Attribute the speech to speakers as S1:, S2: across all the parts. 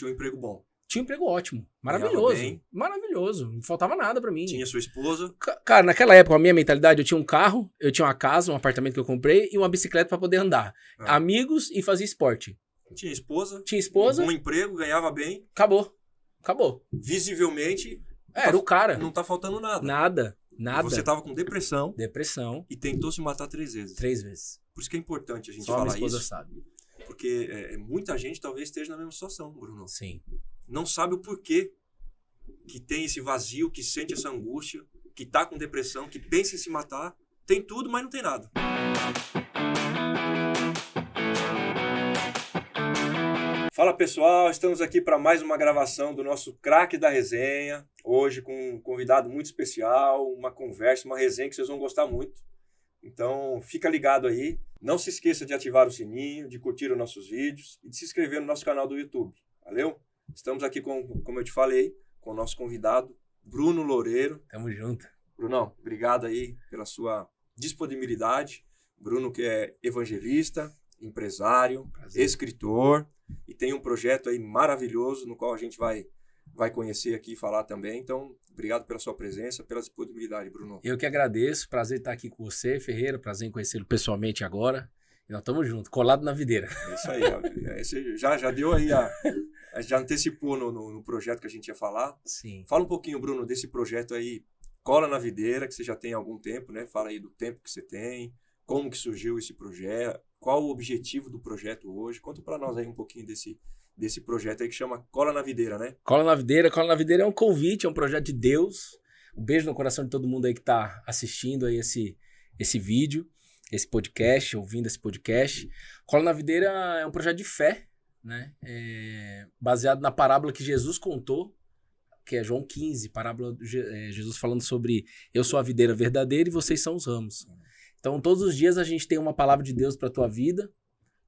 S1: tinha um emprego bom.
S2: Tinha um emprego ótimo.
S1: Ganhava
S2: Maravilhoso.
S1: bem.
S2: Maravilhoso. Não faltava nada pra mim.
S1: Tinha sua esposa.
S2: Cara, naquela época, a minha mentalidade, eu tinha um carro, eu tinha uma casa, um apartamento que eu comprei e uma bicicleta pra poder andar.
S1: Ah.
S2: Amigos e fazer esporte.
S1: Tinha esposa.
S2: Tinha esposa.
S1: Um bom emprego, ganhava bem.
S2: Acabou. Acabou.
S1: Visivelmente,
S2: Era o cara.
S1: não tá faltando nada.
S2: Nada. Nada.
S1: Você tava com depressão
S2: Depressão.
S1: e tentou se matar 3 vezes.
S2: 3 vezes.
S1: Por isso que é importante a gente
S2: Só a minha
S1: falar
S2: esposa
S1: isso.
S2: sabe.
S1: Porque muita gente talvez esteja na mesma situação, Bruno.
S2: Sim.
S1: Não sabe o porquê que tem esse vazio, que sente essa angústia, que tá com depressão, que pensa em se matar. Tem tudo, mas não tem nada. Fala pessoal, estamos aqui para mais uma gravação do nosso Craque da Resenha. Hoje com um convidado muito especial, uma conversa, uma resenha que vocês vão gostar muito. Então fica ligado aí. Não se esqueça de ativar o sininho, de curtir os nossos vídeos e de se inscrever no nosso canal do YouTube. Valeu? Estamos aqui, como eu te falei, com o nosso convidado, Bruno Loureiro.
S2: Tamo junto.
S1: Brunão, obrigado aí pela sua disponibilidade. Bruno que é evangelista, empresário,
S2: Prazer.
S1: escritor e tem um projeto aí maravilhoso no qual a gente vai conhecer aqui e falar também. Então, obrigado pela sua presença, pela disponibilidade, Bruno.
S2: Eu que agradeço. Prazer estar aqui com você, Ferreira. Prazer em conhecê-lo pessoalmente agora. E nós estamos juntos, colado na videira.
S1: É isso aí. Esse já deu aí, já antecipou no projeto que a gente ia falar.
S2: Sim.
S1: Fala um pouquinho, Bruno, desse projeto aí, Cola na Videira, que você já tem há algum tempo, né? Fala aí do tempo que você tem, como que surgiu esse projeto, qual o objetivo do projeto hoje. Conta para nós aí um pouquinho desse projeto aí que chama Cola na Videira, né?
S2: Cola na Videira é um convite, é um projeto de Deus. Um beijo no coração de todo mundo aí que tá assistindo aí esse vídeo, esse podcast, ouvindo esse podcast. Cola na Videira é um projeto de fé, né? Baseado na parábola que Jesus contou, que é João 15, parábola Jesus falando sobre eu sou a videira verdadeira e vocês são os ramos. Então, todos os dias a gente tem uma palavra de Deus para tua vida,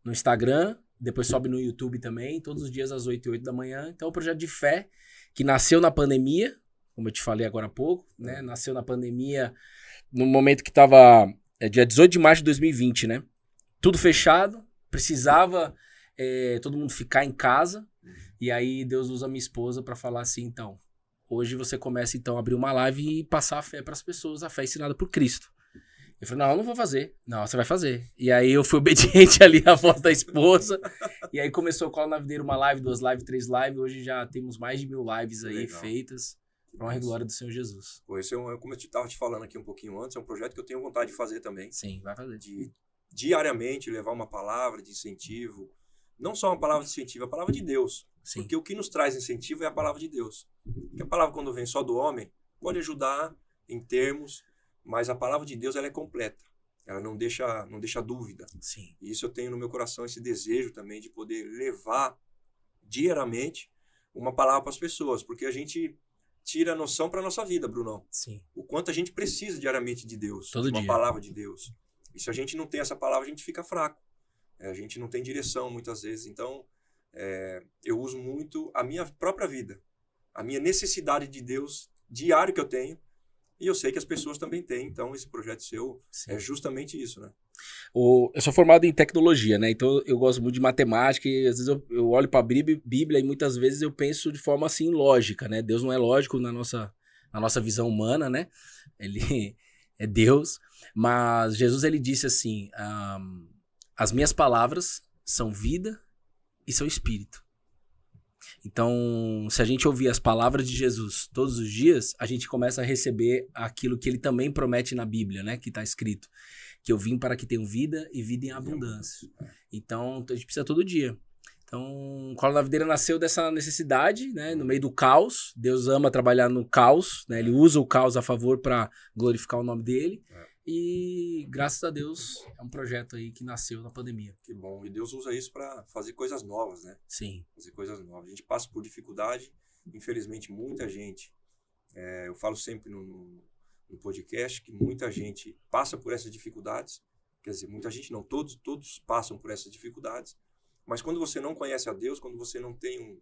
S2: no Instagram, depois sobe no YouTube também, todos os dias às 8h08 da manhã. Então, é um projeto de fé que nasceu na pandemia, como eu te falei agora há pouco, né? Nasceu na pandemia no momento que estava dia 18 de março de 2020, né? Tudo fechado, precisava todo mundo ficar em casa. E aí Deus usa a minha esposa para falar assim, então, hoje você começa então a abrir uma live e passar a fé para as pessoas, a fé ensinada por Cristo. Eu falei, não, eu não vou fazer. Não, você vai fazer. E aí eu fui obediente ali à voz da esposa. E aí começou a Cola na Videira, uma live, 2 lives, 3 lives. Hoje já temos mais de 1000 lives aí feitas para honra e glória do Senhor Jesus.
S1: Pô, esse como eu estava te falando aqui um pouquinho antes, é um projeto que eu tenho vontade de fazer também.
S2: Sim, vai fazer.
S1: De diariamente levar uma palavra de incentivo. Não só uma palavra de incentivo, a palavra de Deus.
S2: Sim.
S1: Porque o que nos traz incentivo é a palavra de Deus. Porque a palavra, quando vem só do homem, pode ajudar em termos, mas a palavra de Deus ela é completa. Ela não deixa dúvida.
S2: Sim.
S1: E isso eu tenho no meu coração, esse desejo também de poder levar diariamente uma palavra para as pessoas. Porque a gente tira a noção para a nossa vida, Brunão.
S2: Sim.
S1: O quanto a gente precisa diariamente de Deus.
S2: Todo
S1: de uma
S2: dia.
S1: palavra de Deus. E se a gente não tem essa palavra, a gente fica fraco. A gente não tem direção muitas vezes. Então, eu uso muito a minha própria vida, a minha necessidade de Deus diário que eu tenho, e eu sei que as pessoas também têm. Então, esse projeto seu é justamente isso, né?
S2: Eu sou formado em tecnologia, né? Então eu gosto muito de matemática e às vezes eu olho para a Bíblia e muitas vezes eu penso de forma assim lógica, né? Deus não é lógico na nossa visão humana, né? Ele é Deus, mas Jesus ele disse assim, as minhas palavras são vida e são espírito. Então, se a gente ouvir as palavras de Jesus todos os dias, a gente começa a receber aquilo que ele também promete na Bíblia, né? Que está escrito, que eu vim para que tenham vida e vida em abundância. Então, a gente precisa todo dia. Então, Cola na Videira nasceu dessa necessidade, né? No meio do caos. Deus ama trabalhar no caos, né? Ele usa o caos a favor para glorificar o nome dele. E, graças a Deus, é um projeto aí que nasceu na pandemia.
S1: Que bom. E Deus usa isso para fazer coisas novas, né?
S2: Sim.
S1: Fazer coisas novas. A gente passa por dificuldade. Infelizmente, muita gente... eu falo sempre no podcast que muita gente passa por essas dificuldades. Quer dizer, muita gente não. Todos passam por essas dificuldades. Mas quando você não conhece a Deus, quando você não tem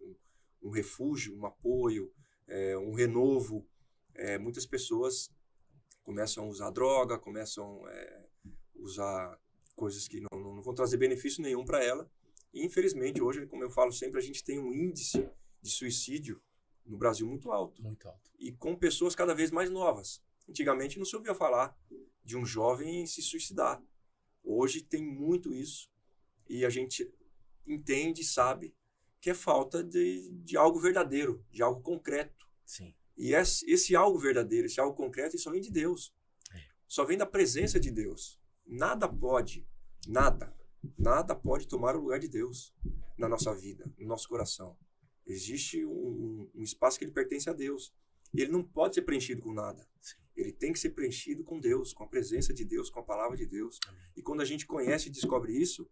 S1: um refúgio, um apoio, um renovo, muitas pessoas começam a usar droga, começam a usar coisas que não vão trazer benefício nenhum para ela. E, infelizmente, hoje, como eu falo sempre, a gente tem um índice de suicídio no Brasil muito alto.
S2: Muito alto.
S1: E com pessoas cada vez mais novas. Antigamente não se ouvia falar de um jovem se suicidar. Hoje tem muito isso. E a gente entende e sabe que é falta de algo verdadeiro, de algo concreto.
S2: Sim.
S1: E esse algo verdadeiro, esse algo concreto, só vem de Deus. Só vem da presença de Deus. Nada pode tomar o lugar de Deus na nossa vida, no nosso coração. Existe um espaço que ele pertence a Deus. E ele não pode ser preenchido com nada.
S2: Sim.
S1: Ele tem que ser preenchido com Deus, com a presença de Deus, com a palavra de Deus.
S2: Amém.
S1: E quando a gente conhece e descobre isso,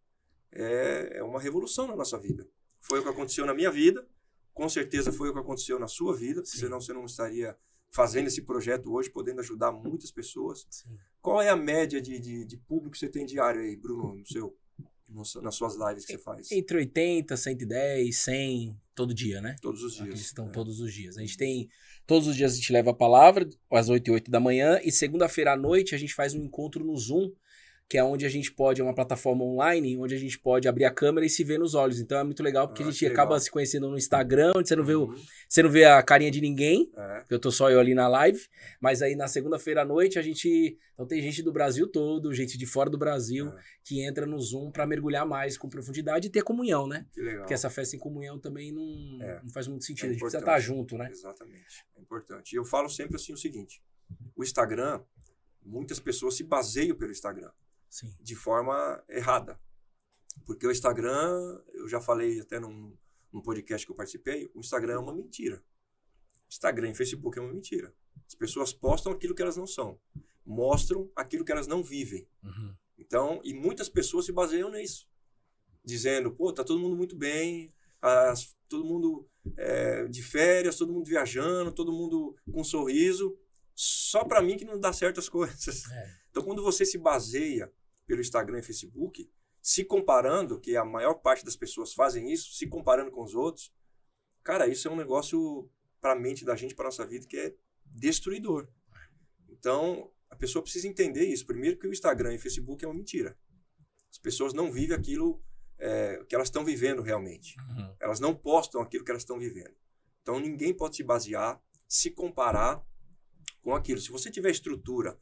S1: é uma revolução na nossa vida. Foi o que aconteceu na minha vida, com certeza foi o que aconteceu na sua vida, senão você não estaria fazendo esse projeto hoje, podendo ajudar muitas pessoas.
S2: Sim.
S1: Qual é a média de público que você tem diário aí, Bruno, nas suas lives que você faz?
S2: Entre 80, 110, 100, todo dia, né?
S1: Todos os dias.
S2: Eles estão todos os dias. A gente tem... Todos os dias a gente leva a palavra, às 8 e 8 da manhã, e segunda-feira à noite a gente faz um encontro no Zoom, que é onde a gente pode, é uma plataforma online, onde a gente pode abrir a câmera e se ver nos olhos. Então é muito legal, porque a gente acaba se conhecendo no Instagram, onde você não vê a carinha de ninguém, porque eu tô só eu ali na live, mas aí na segunda-feira à noite então tem gente do Brasil todo, gente de fora do Brasil, que entra no Zoom para mergulhar mais com profundidade e ter comunhão, né?
S1: Que legal.
S2: Porque essa festa em comunhão também não faz muito sentido, a gente precisa
S1: importante.
S2: estar junto, né?
S1: Exatamente, é importante. E eu falo sempre assim o seguinte, o Instagram, muitas pessoas se baseiam pelo Instagram.
S2: Sim.
S1: De forma errada. Porque o Instagram, eu já falei até num podcast que eu participei, o Instagram é uma mentira. Instagram e Facebook é uma mentira. As pessoas postam aquilo que elas não são. Mostram aquilo que elas não vivem.
S2: Uhum.
S1: Então, e muitas pessoas se baseiam nisso. Dizendo, pô, tá todo mundo muito bem, todo mundo de férias, todo mundo viajando, todo mundo com um sorriso. Só para mim que não dá certo as coisas. Então, quando você se baseia pelo Instagram e Facebook, se comparando, que a maior parte das pessoas fazem isso, se comparando com os outros, cara, isso é um negócio para a mente da gente, para nossa vida, que é destruidor. Então, a pessoa precisa entender isso. Primeiro que o Instagram e o Facebook é uma mentira. As pessoas não vivem aquilo que elas estão vivendo realmente.
S2: Uhum.
S1: Elas não postam aquilo que elas estão vivendo. Então, ninguém pode se basear, se comparar com aquilo. Se você tiver estrutura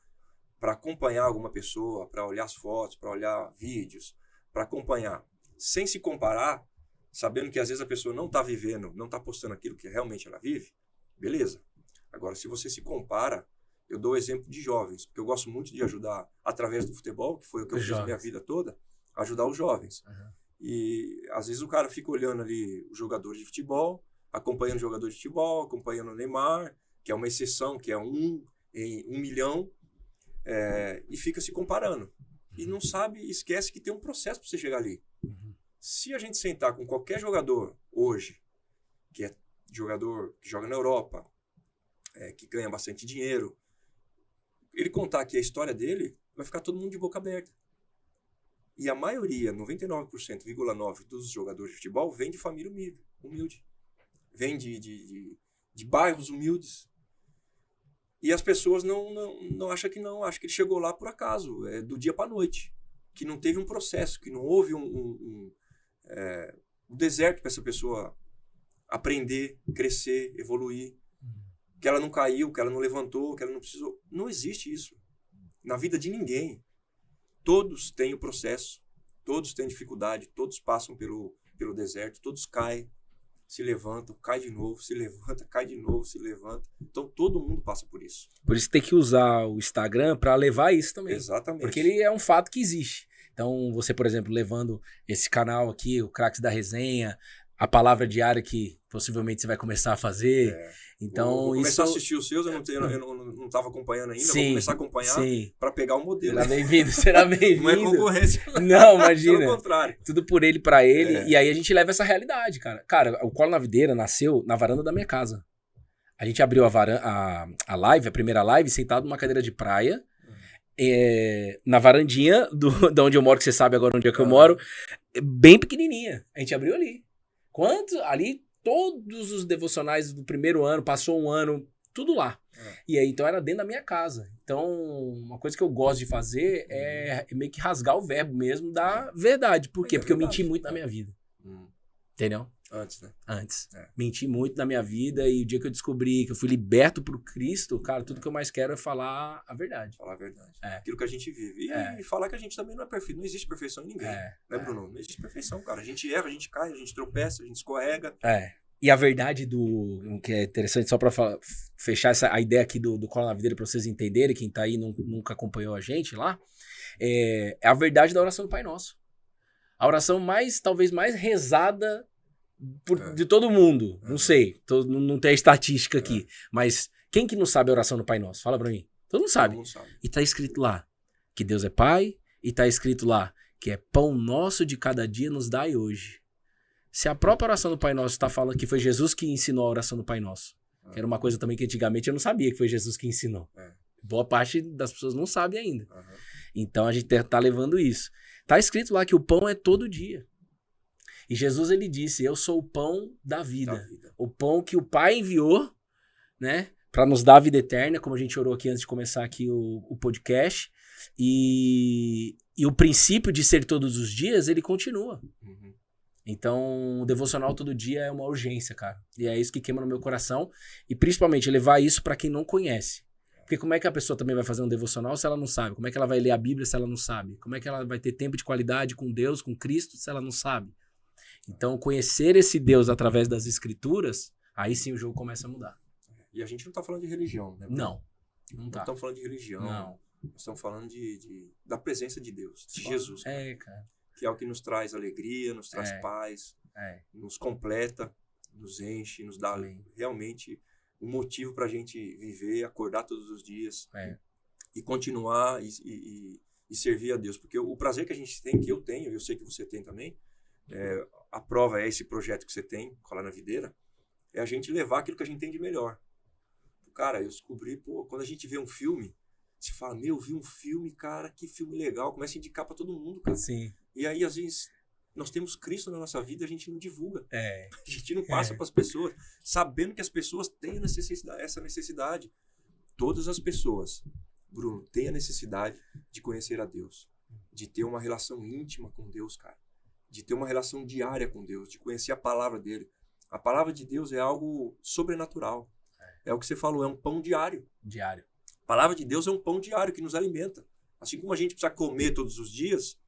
S1: para acompanhar alguma pessoa, para olhar as fotos, para olhar vídeos, para acompanhar, sem se comparar, sabendo que às vezes a pessoa não está vivendo, não está postando aquilo que realmente ela vive, beleza. Agora, se você se compara, eu dou o exemplo de jovens, porque eu gosto muito de ajudar através do futebol, que foi o que eu fiz minha vida toda, ajudar os jovens.
S2: Uhum.
S1: E às vezes o cara fica olhando ali os jogadores de futebol, acompanhando o jogador de futebol, acompanhando o Neymar, que é uma exceção, que é 1 em 1 milhão, e fica se comparando. E não sabe, esquece que tem um processo para você chegar ali.
S2: Uhum.
S1: Se a gente sentar com qualquer jogador hoje, que é jogador que joga na Europa, que ganha bastante dinheiro, ele contar aqui a história dele, vai ficar todo mundo de boca aberta. E a maioria, 99,9% dos jogadores de futebol, vem de família humilde. Vem de bairros humildes. E as pessoas não acham que não. Acham que ele chegou lá por acaso, do dia para a noite. Que não teve um processo, que não houve um deserto para essa pessoa aprender, crescer, evoluir. Que ela não caiu, que ela não levantou, que ela não precisou. Não existe isso. Na vida de ninguém. Todos têm o processo, todos têm dificuldade, todos passam pelo deserto, todos caem, se levantam, cai de novo, se levanta, cai de novo, se levanta. Então todo mundo passa por isso.
S2: Por isso tem que usar o Instagram para levar isso também.
S1: Exatamente.
S2: Porque ele é um fato que existe. Então você, por exemplo, levando esse canal aqui, o Craques da Resenha, a palavra diária que possivelmente você vai começar a fazer. Então,
S1: vou começar a assistir os seus, eu não estava acompanhando ainda,
S2: sim,
S1: vou começar a acompanhar para pegar o modelo.
S2: Será bem-vindo, será bem-vindo.
S1: Não é concorrência.
S2: Não, imagina.
S1: Pelo contrário.
S2: Tudo por ele, para ele. E aí a gente leva essa realidade, cara. Cara, o Colo na Videira nasceu na varanda da minha casa. A gente abriu a live, a primeira live, sentado numa cadeira de praia, na varandinha de onde eu moro, que você sabe agora onde é que eu moro, bem pequenininha. A gente abriu ali. Ali, todos os devocionais do primeiro ano, passou um ano, tudo lá. E aí, então, era dentro da minha casa. Então, uma coisa que eu gosto de fazer é meio que rasgar o verbo mesmo da verdade. Por quê? Porque eu menti muito na minha vida. Entendeu?
S1: Antes, né?
S2: Antes.
S1: É.
S2: Menti muito na minha vida e o dia que eu descobri que eu fui liberto por Cristo, cara, tudo que eu mais quero é falar a verdade.
S1: Falar a verdade.
S2: É.
S1: Aquilo que a gente vive. E falar que a gente também não é perfeito. Não existe perfeição em ninguém. Né, Bruno? Não existe perfeição, cara. A gente erra, a gente cai, a gente tropeça, a gente escorrega.
S2: E a verdade que é interessante, só pra fechar a ideia aqui do Cola na Videira pra vocês entenderem, quem tá aí nunca acompanhou a gente lá, é a verdade da oração do Pai Nosso. A oração talvez mais rezada de todo mundo. Não sei, não tem a estatística aqui. Mas quem que não sabe a oração do Pai Nosso? Fala pra mim. Todo mundo sabe. E tá escrito lá que Deus é Pai, e tá escrito lá que é pão nosso de cada dia nos dai hoje. Se a própria oração do Pai Nosso está falando que foi Jesus que ensinou a oração do Pai Nosso, que era uma coisa também que antigamente eu não sabia que foi Jesus que ensinou. Boa parte das pessoas não sabe ainda. Então a gente tá levando isso. Tá escrito lá que o pão é todo dia. E Jesus, ele disse, eu sou o pão da vida. O pão que o Pai enviou, né, para nos dar a vida eterna, como a gente orou aqui antes de começar aqui o podcast. E o princípio de ser todos os dias, ele continua. Então, o devocional todo dia é uma urgência, cara. E é isso que queima no meu coração. E principalmente, levar isso para quem não conhece. Porque como é que a pessoa também vai fazer um devocional se ela não sabe? Como é que ela vai ler a Bíblia se ela não sabe? Como é que ela vai ter tempo de qualidade com Deus, com Cristo, se ela não sabe? Então, conhecer esse Deus através das Escrituras, aí sim o jogo começa a mudar.
S1: E a gente não tá falando de religião, né?
S2: Não tá.
S1: Não estamos falando de religião.
S2: Não.
S1: Nós estamos falando da presença de Deus, de Jesus.
S2: Cara.
S1: Que é o que nos traz alegria, nos traz paz, nos completa, nos enche, nos dá realmente um motivo para a gente viver, acordar todos os dias e continuar e servir a Deus. Porque o prazer que a gente tem, que eu tenho, eu sei que você tem também, a prova é esse projeto que você tem, Cola na Videira, é a gente levar aquilo que a gente tem de melhor. Cara, eu descobri, quando a gente vê um filme, você fala, vi um filme, cara, que filme legal, começa a indicar para todo mundo, cara.
S2: Sim.
S1: E aí, às vezes, nós temos Cristo na nossa vida, a gente não divulga. A gente não passa para as pessoas, sabendo que as pessoas têm essa necessidade. Todas as pessoas, Bruno, têm a necessidade de conhecer a Deus, de ter uma relação íntima com Deus, cara. De ter uma relação diária com Deus, de conhecer a palavra dele. A palavra de Deus é algo sobrenatural. É o que você falou, é um pão diário. A palavra de Deus é um pão diário que nos alimenta. Assim como a gente precisa comer todos os dias,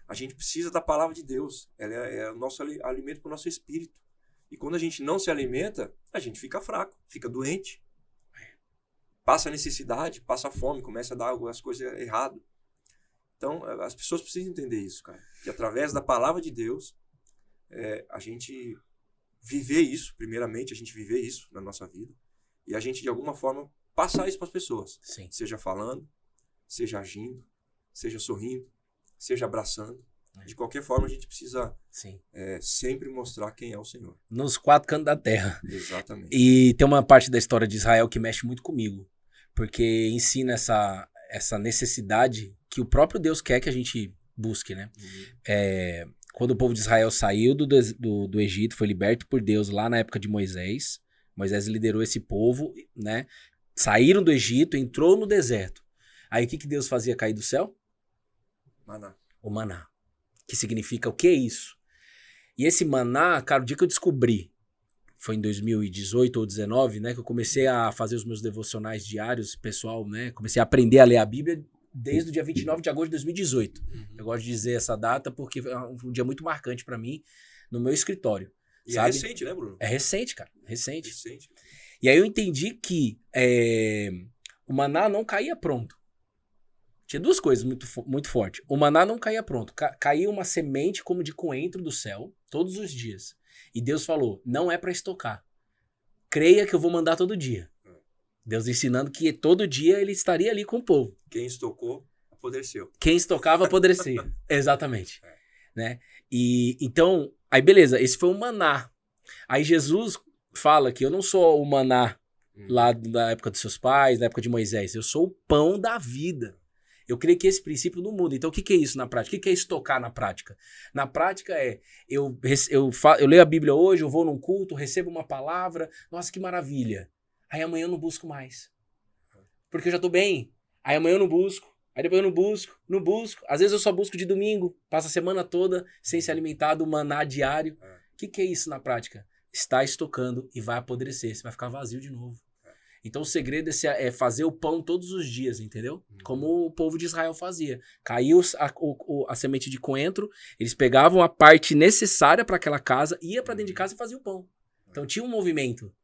S1: a gente precisa da palavra de Deus. Ela é o nosso alimento para o nosso espírito. E quando a gente não se alimenta, a gente fica fraco, fica doente. Passa necessidade, passa fome, começa a dar as coisas errado. Então, as pessoas precisam entender isso, cara. Que através da palavra de Deus, a gente viver isso, primeiramente, a gente viver isso na nossa vida. E a gente, de alguma forma, passar isso para as pessoas.
S2: Sim.
S1: Seja falando, seja agindo, seja sorrindo, seja abraçando. De qualquer forma, a gente precisa sempre mostrar quem é o Senhor.
S2: Nos 4 cantos da terra.
S1: Exatamente.
S2: E tem uma parte da história de Israel que mexe muito comigo. Porque ensina essa necessidade que o próprio Deus quer que a gente busque, né? Quando o povo de Israel saiu do Egito, foi liberto por Deus lá na época de Moisés. Moisés liderou esse povo, né? Saíram do Egito, entrou no deserto. Aí o que Deus fazia cair do céu?
S1: Maná.
S2: O maná. Que significa o que é isso? E esse maná, cara, o dia que eu descobri, foi em 2018 ou 2019, né? Que eu comecei a fazer os meus devocionais diários, pessoal, né? Comecei a aprender a ler a Bíblia desde o dia 29 de agosto de 2018. Eu gosto de dizer essa data porque é um dia muito marcante pra mim no meu escritório.
S1: E
S2: sabe?
S1: É recente, né, Bruno?
S2: É recente, cara. Recente. E aí eu entendi que o maná não caía pronto. Tinha 2 coisas muito fortes. O maná não caía pronto. Caía uma semente como de coentro do céu, todos os dias. E Deus falou, não é para estocar. Creia que eu vou mandar todo dia. Deus ensinando que todo dia ele estaria ali com o povo.
S1: Quem estocou, apodreceu.
S2: Quem estocava, apodrecia. Exatamente. Né? E então, aí beleza, esse foi o maná. Aí Jesus fala que eu não sou o maná lá da época dos seus pais, da época de Moisés. Eu sou o pão da vida. Eu creio que esse princípio não muda. Então, o que é isso na prática? O que é estocar na prática? Na prática eu leio a Bíblia hoje, eu vou num culto, recebo uma palavra, nossa, que maravilha. Aí amanhã eu não busco mais. Porque eu já tô bem. Aí amanhã eu não busco. Aí depois eu não busco. Às vezes eu só busco de domingo. Passo a semana toda sem se alimentar do maná diário que é isso na prática? Está estocando e vai apodrecer. Você vai ficar vazio de novo. Então o segredo é fazer o pão todos os dias, entendeu? Como o povo de Israel fazia. Caiu a semente de coentro, eles pegavam a parte necessária para aquela casa, ia para dentro de casa e fazia o pão. Então tinha um movimento.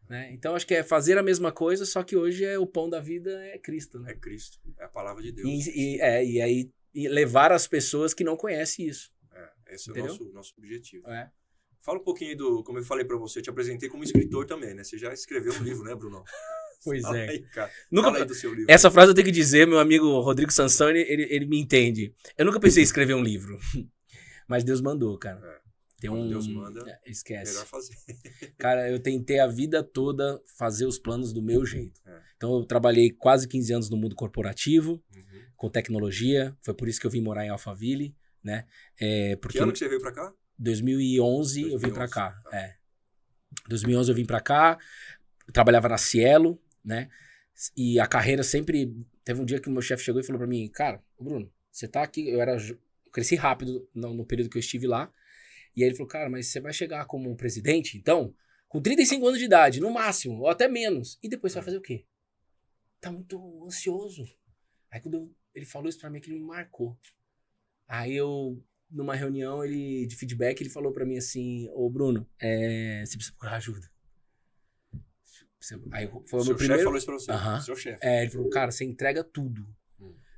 S2: Né? Então acho que é fazer a mesma coisa, só que hoje o pão da vida é Cristo. Né?
S1: É Cristo, é a palavra de Deus.
S2: E aí levar as pessoas que não conhecem isso.
S1: Esse é o nosso objetivo.
S2: Fala
S1: um pouquinho como eu falei pra você, eu te apresentei como escritor também, né? Você já escreveu um livro, né, Bruno?
S2: Pois
S1: Fala
S2: é.
S1: Aí, cara.
S2: Nunca...
S1: Fala aí do seu livro.
S2: Essa frase eu tenho que dizer, meu amigo Rodrigo Sansão, ele me entende. Eu nunca pensei em escrever um livro, mas Deus mandou, cara.
S1: Deus manda,
S2: esquece.
S1: Melhor fazer.
S2: Cara, eu tentei a vida toda fazer os planos do meu jeito. Então eu trabalhei quase 15 anos no mundo corporativo, com tecnologia, foi por isso que eu vim morar em Alphaville, né?
S1: Que ano que você veio pra cá?
S2: 2011 eu vim pra cá. 2011 eu vim pra cá, eu trabalhava na Cielo, né? E a carreira sempre... Teve um dia que o meu chefe chegou e falou pra mim, cara, Bruno, você tá aqui... Eu cresci rápido no período que eu estive lá. E aí ele falou, cara, mas você vai chegar como um presidente, então, com 35 anos de idade, no máximo, ou até menos. E depois você vai fazer o quê? Tá muito ansioso. Aí quando ele falou isso pra mim, que ele me marcou. Aí numa reunião de feedback, ele falou pra mim assim, ô Bruno, você precisa procurar ajuda. Aí foi o meu primeiro...
S1: Seu chefe falou isso pra você? Seu chefe.
S2: Ele falou, cara, você entrega tudo.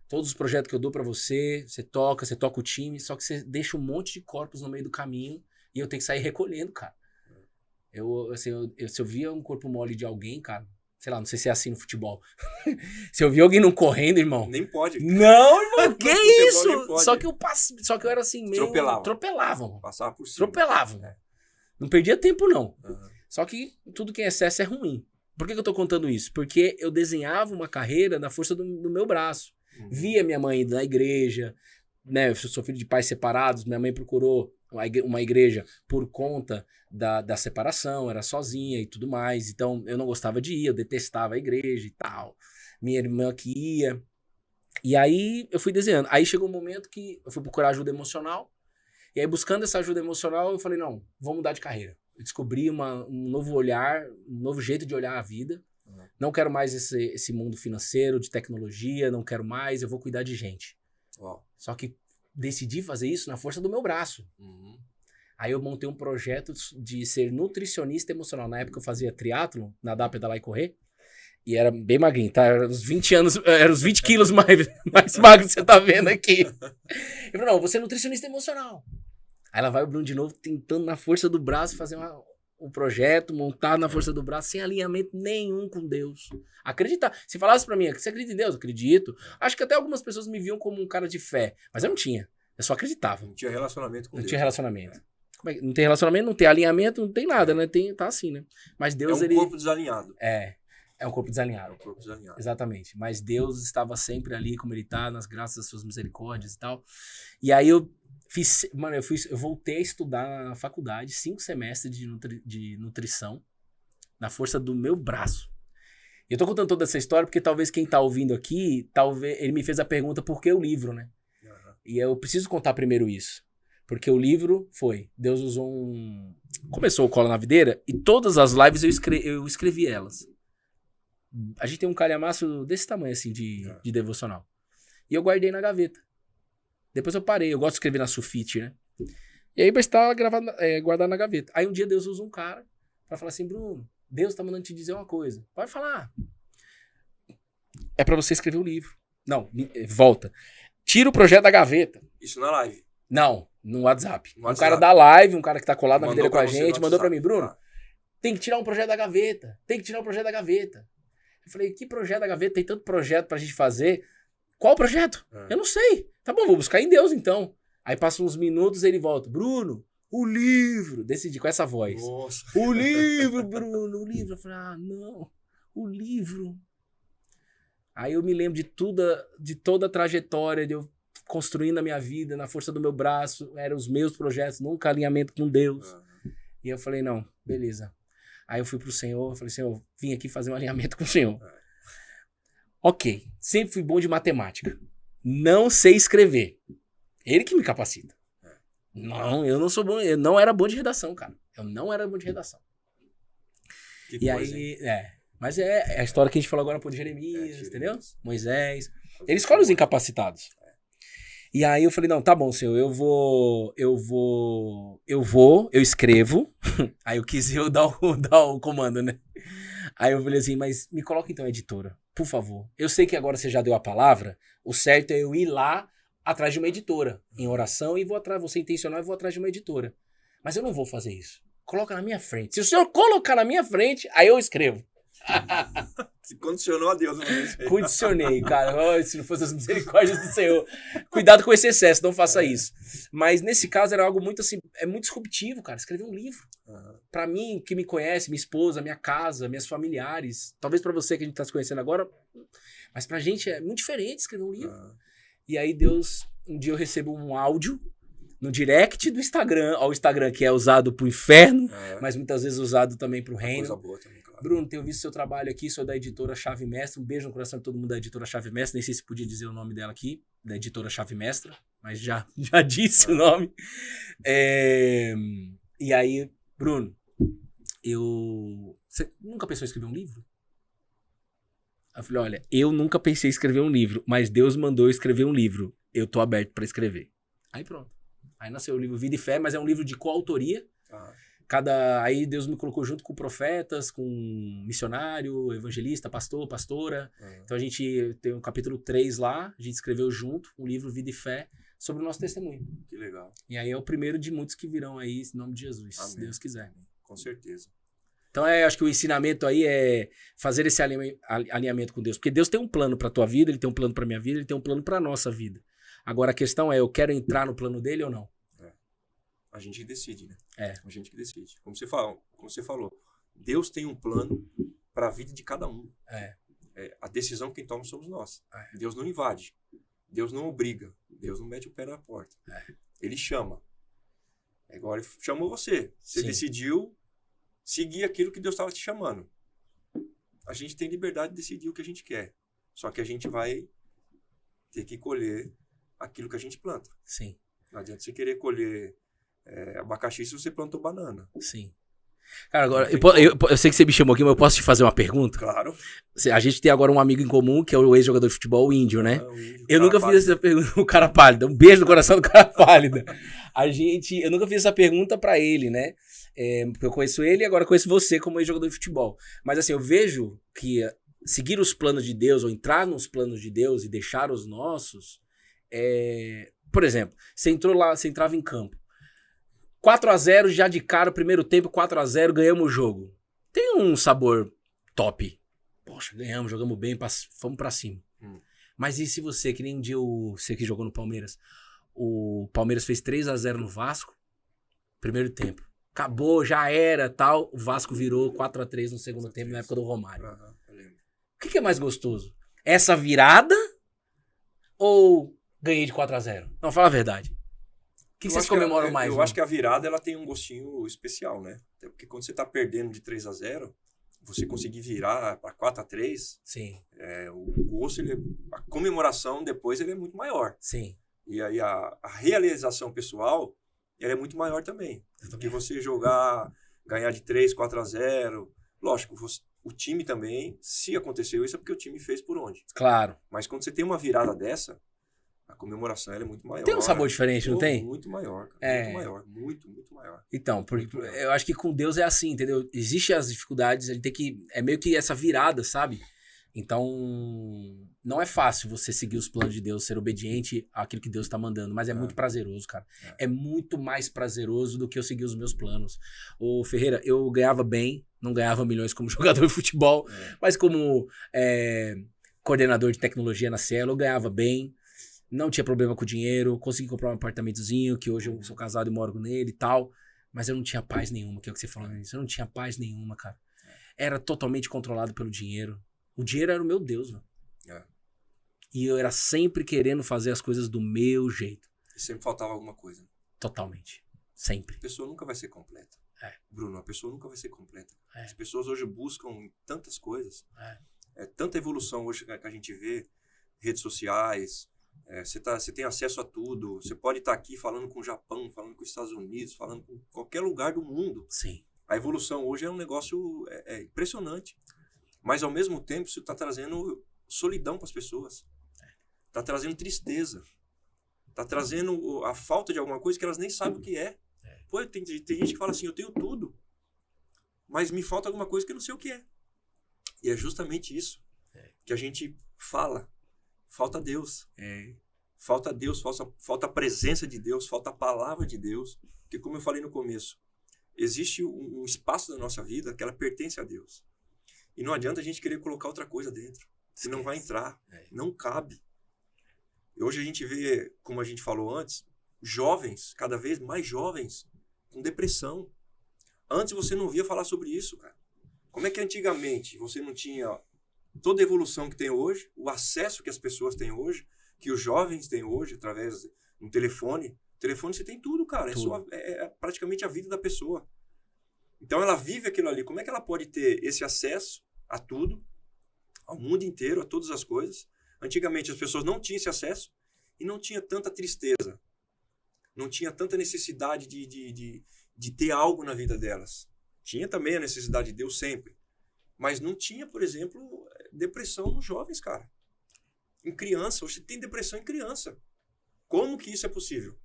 S2: Todos os projetos que eu dou pra você, você toca o time, só que você deixa um monte de corpos no meio do caminho e eu tenho que sair recolhendo, cara. Se eu via um corpo mole de alguém, cara, sei lá, não sei se é assim no futebol. Se eu via alguém não correndo, irmão...
S1: Nem pode.
S2: Não, irmão, que isso? Só que eu era assim, meio... Atropelavam.
S1: Passava por cima.
S2: Atropelavam. Não perdia tempo, não. Só que tudo que é excesso é ruim. Por que eu tô contando isso? Porque eu desenhava uma carreira na força do meu braço. Via minha mãe indo na igreja, né? Eu sou filho de pais separados, minha mãe procurou uma igreja por conta da separação, era sozinha e tudo mais, então eu não gostava de ir, eu detestava a igreja e tal. Minha irmã que ia. E aí eu fui desenhando. Aí chegou um momento que eu fui procurar ajuda emocional, e aí buscando essa ajuda emocional eu falei, não, vou mudar de carreira. Eu descobri um novo olhar, um novo jeito de olhar a vida. Não quero mais esse mundo financeiro, de tecnologia, não quero mais, eu vou cuidar de gente. Só que decidi fazer isso na força do meu braço. Aí eu montei um projeto de ser nutricionista emocional. Na época eu fazia triatlon, nadar, pedalar e correr. E era bem magrinho, tá? Era uns 20 anos, era uns 20 quilos mais magro que você tá vendo aqui. Eu falei, não, vou ser nutricionista emocional. Aí lá vai o Bruno de novo, tentando na força do braço fazer um projeto montado na força do braço, sem alinhamento nenhum com Deus. Acreditar. Se falasse pra mim, você acredita em Deus? Eu acredito. Acho que até algumas pessoas me viam como um cara de fé, mas eu não tinha. Eu só acreditava.
S1: Não tinha relacionamento com Deus.
S2: Não tinha relacionamento. Não tem relacionamento, não tem alinhamento, não tem nada, né? Tá assim, né? Mas Deus,
S1: corpo desalinhado.
S2: É um corpo desalinhado.
S1: É um corpo desalinhado.
S2: Exatamente. Mas Deus estava sempre ali como ele tá, nas graças das suas misericórdias e tal. E aí eu voltei a estudar na faculdade, 5 semestres de nutrição, na força do meu braço. E eu tô contando toda essa história porque talvez quem tá ouvindo aqui, ele me fez a pergunta por que o livro, né? E eu preciso contar primeiro isso. Porque o livro Deus usou começou o Cola na Videira e todas as lives eu escrevi elas. A gente tem um calhamaço desse tamanho, assim, de devocional. E eu guardei na gaveta. Depois eu parei. Eu gosto de escrever na sulfite, né? E aí estava guardado na gaveta. Aí um dia Deus usa um cara pra falar assim, Bruno, Deus tá mandando te dizer uma coisa. Pode falar. É pra você escrever um livro. Não, volta. Tira o projeto da gaveta.
S1: Isso na live?
S2: Não, no WhatsApp. Um cara da live, um cara que tá colado na videira com a gente, mandou pra mim, Bruno, tem que tirar um projeto da gaveta. Tem que tirar um projeto da gaveta. Eu falei, que projeto da gaveta? Tem tanto projeto pra gente fazer. Qual projeto? Eu não sei. Tá bom, vou buscar em Deus então. Aí passam uns minutos e ele volta. Bruno, o livro. Decidi com essa voz.
S1: Nossa.
S2: O livro, Bruno, o livro. Eu falei, não, o livro. Aí eu me lembro de toda a trajetória de eu construindo a minha vida na força do meu braço. Eram os meus projetos, nunca alinhamento com Deus. E eu falei, não, beleza. Aí eu fui pro Senhor, eu falei, Senhor, vim aqui fazer um alinhamento com o Senhor. Ok, sempre fui bom de matemática. Não sei escrever. Ele que me capacita. Não, eu não sou bom. Eu não era bom de redação, cara. Eu não era bom de redação.
S1: Que
S2: E
S1: coisa,
S2: aí,
S1: hein?
S2: Mas é a história que a gente falou agora, pô, de Jeremias, entendeu?
S1: Jeremias.
S2: Moisés. Ele escolhe os incapacitados. E aí eu falei, não, tá bom, senhor, eu escrevo. Aí eu quis dar o comando, né? Aí eu falei assim, mas me coloca então a editora, por favor. Eu sei que agora você já deu a palavra, o certo é eu ir lá atrás de uma editora, em oração, e vou ser intencional e vou atrás de uma editora. Mas eu não vou fazer isso. Coloca na minha frente. Se o senhor colocar na minha frente, aí eu escrevo.
S1: Se condicionou a Deus.
S2: Condicionei, cara. Oh, se não fosse as misericórdias do Senhor. Cuidado com esse excesso, não faça isso. Mas nesse caso era algo muito assim, é muito disruptivo, cara. Escrever um livro. Pra mim, que me conhece, minha esposa, minha casa, minhas familiares. Talvez pra você que a gente tá se conhecendo agora. Mas pra gente é muito diferente escrever um livro. E aí Deus, um dia eu recebo um áudio no direct do Instagram. Ó, o Instagram que é usado pro inferno, mas muitas vezes usado também pro reino.
S1: Coisa boa também, claro.
S2: Bruno, tenho visto seu trabalho aqui, sou da editora Chave Mestra. Um beijo no coração de todo mundo da editora Chave Mestra. Nem sei se podia dizer o nome dela aqui, da editora Chave Mestra, mas já disse o nome. E aí, Bruno, você nunca pensou em escrever um livro? Eu falei, olha, eu nunca pensei em escrever um livro, mas Deus mandou eu escrever um livro. Eu tô aberto pra escrever. Aí pronto. Aí nasceu o livro Vida e Fé, mas é um livro de coautoria. Aí Deus me colocou junto com profetas, com missionário, evangelista, pastor, pastora. Então a gente tem o capítulo 3 lá, a gente escreveu junto um livro Vida e Fé sobre o nosso testemunho.
S1: Que legal.
S2: E aí é o primeiro de muitos que virão aí, em nome de Jesus,
S1: Amém.
S2: se Deus quiser.
S1: Com certeza.
S2: Então acho que o ensinamento aí é fazer esse alinhamento com Deus. Porque Deus tem um plano pra tua vida, Ele tem um plano pra minha vida, Ele tem um plano pra nossa vida. Agora a questão é, eu quero entrar no plano dele ou não?
S1: A gente que decide, né? A gente que decide. Como você falou, Deus tem um plano para a vida de cada um. A decisão quem toma somos nós. Deus não invade. Deus não obriga. Deus não mete o pé na porta. Ele chama. Agora ele chamou você. Você decidiu seguir aquilo que Deus estava te chamando. A gente tem liberdade de decidir o que a gente quer. Só que a gente vai ter que colher aquilo que a gente planta.
S2: Sim.
S1: Não adianta você querer colher abacaxi se você plantou banana.
S2: Sim. Cara, agora, eu sei que você me chamou aqui, mas eu posso te fazer uma pergunta?
S1: Claro.
S2: A gente tem agora um amigo em comum, que é o ex-jogador de futebol, o Índio, né?
S1: O índio,
S2: eu nunca fiz essa pergunta, o cara pálido. Um beijo no coração do cara pálido. Eu nunca fiz essa pergunta pra ele, né? Porque eu conheço ele e agora conheço você como ex-jogador de futebol. Mas assim, eu vejo que seguir os planos de Deus, ou entrar nos planos de Deus e deixar os nossos, por exemplo, você entrava em campo. 4-0 já de cara, primeiro tempo, 4-0, ganhamos o jogo. Tem um sabor top. Poxa, ganhamos, jogamos bem, fomos pra cima. Mas e se você, que nem um dia você que jogou no Palmeiras, o Palmeiras fez 3-0 no Vasco, primeiro tempo. Acabou, já era, tal, o Vasco virou 4-3 no segundo tempo, na época do Romário.
S1: Eu lembro.
S2: O que é mais gostoso? Essa virada ou ganhei de 4-0? Não, fala a verdade. O que vocês comemoram mais?
S1: Eu acho que a virada ela tem um gostinho especial, né? Até porque quando você tá perdendo de 3-0, você conseguir virar para 4-3,
S2: sim.
S1: O gosto, a comemoração depois ele é muito maior.
S2: Sim.
S1: E aí a realização pessoal ela é muito maior também. Porque você ganhar de 3-4-0, lógico, o time também, se aconteceu isso é porque o time fez por onde.
S2: Claro.
S1: Mas quando você tem uma virada dessa, a comemoração ela é muito maior.
S2: Tem um sabor diferente, não tem?
S1: Muito maior, cara. Muito maior. Muito maior.
S2: Então, porque eu acho que com Deus é assim, entendeu? Existem as dificuldades, ele tem que... É meio que essa virada, sabe? Então, não é fácil você seguir os planos de Deus, ser obediente àquilo que Deus tá mandando, mas é muito prazeroso, cara. É muito mais prazeroso do que eu seguir os meus planos. Ô, Ferreira, eu ganhava bem, não ganhava milhões como jogador de futebol, mas como coordenador de tecnologia na Cielo, eu ganhava bem. Não tinha problema com dinheiro, consegui comprar um apartamentozinho, que hoje eu sou casado e moro nele e tal, mas eu não tinha paz nenhuma, que é o que você falou nisso. Eu não tinha paz nenhuma, cara. Era totalmente controlado pelo dinheiro. O dinheiro era o meu Deus, mano. E eu era sempre querendo fazer as coisas do meu jeito.
S1: E sempre faltava alguma coisa.
S2: Totalmente. Sempre.
S1: A pessoa nunca vai ser completa. Bruno, a pessoa nunca vai ser completa. As pessoas hoje buscam tantas coisas. Tanta evolução hoje que a gente vê, redes sociais, Você tem acesso a tudo. Você pode estar aqui falando com o Japão, falando com os Estados Unidos, falando com qualquer lugar do mundo.
S2: Sim.
S1: A evolução hoje é um negócio impressionante. Mas, ao mesmo tempo, isso está trazendo solidão para as pessoas. Está trazendo tristeza. Está trazendo a falta de alguma coisa que elas nem sabem o que é. Pô, tem gente que fala assim, eu tenho tudo, mas me falta alguma coisa que eu não sei o que é. E é justamente isso que a gente fala. Falta Deus. Falta Deus, falta a presença de Deus, falta a palavra de Deus. Porque, como eu falei no começo, existe um espaço da nossa vida que ela pertence a Deus. E não adianta a gente querer colocar outra coisa dentro. Se não vai entrar. Não cabe. E hoje a gente vê, como a gente falou antes, jovens, cada vez mais jovens, com depressão. Antes você não ouvia falar sobre isso, cara. Como é que antigamente você não tinha toda a evolução que tem hoje, o acesso que as pessoas têm hoje, que os jovens têm hoje, através de um telefone. Telefone você tem tudo, cara. Tudo. É praticamente a vida da pessoa. Então ela vive aquilo ali. Como é que ela pode ter esse acesso a tudo, ao mundo inteiro, a todas as coisas? Antigamente as pessoas não tinham esse acesso e não tinha tanta tristeza. Não tinha tanta necessidade de ter algo na vida delas. Tinha também a necessidade de Deus sempre. Mas não tinha, por exemplo, depressão nos jovens, cara. Em criança. Hoje tem depressão em criança. Como que isso é possível?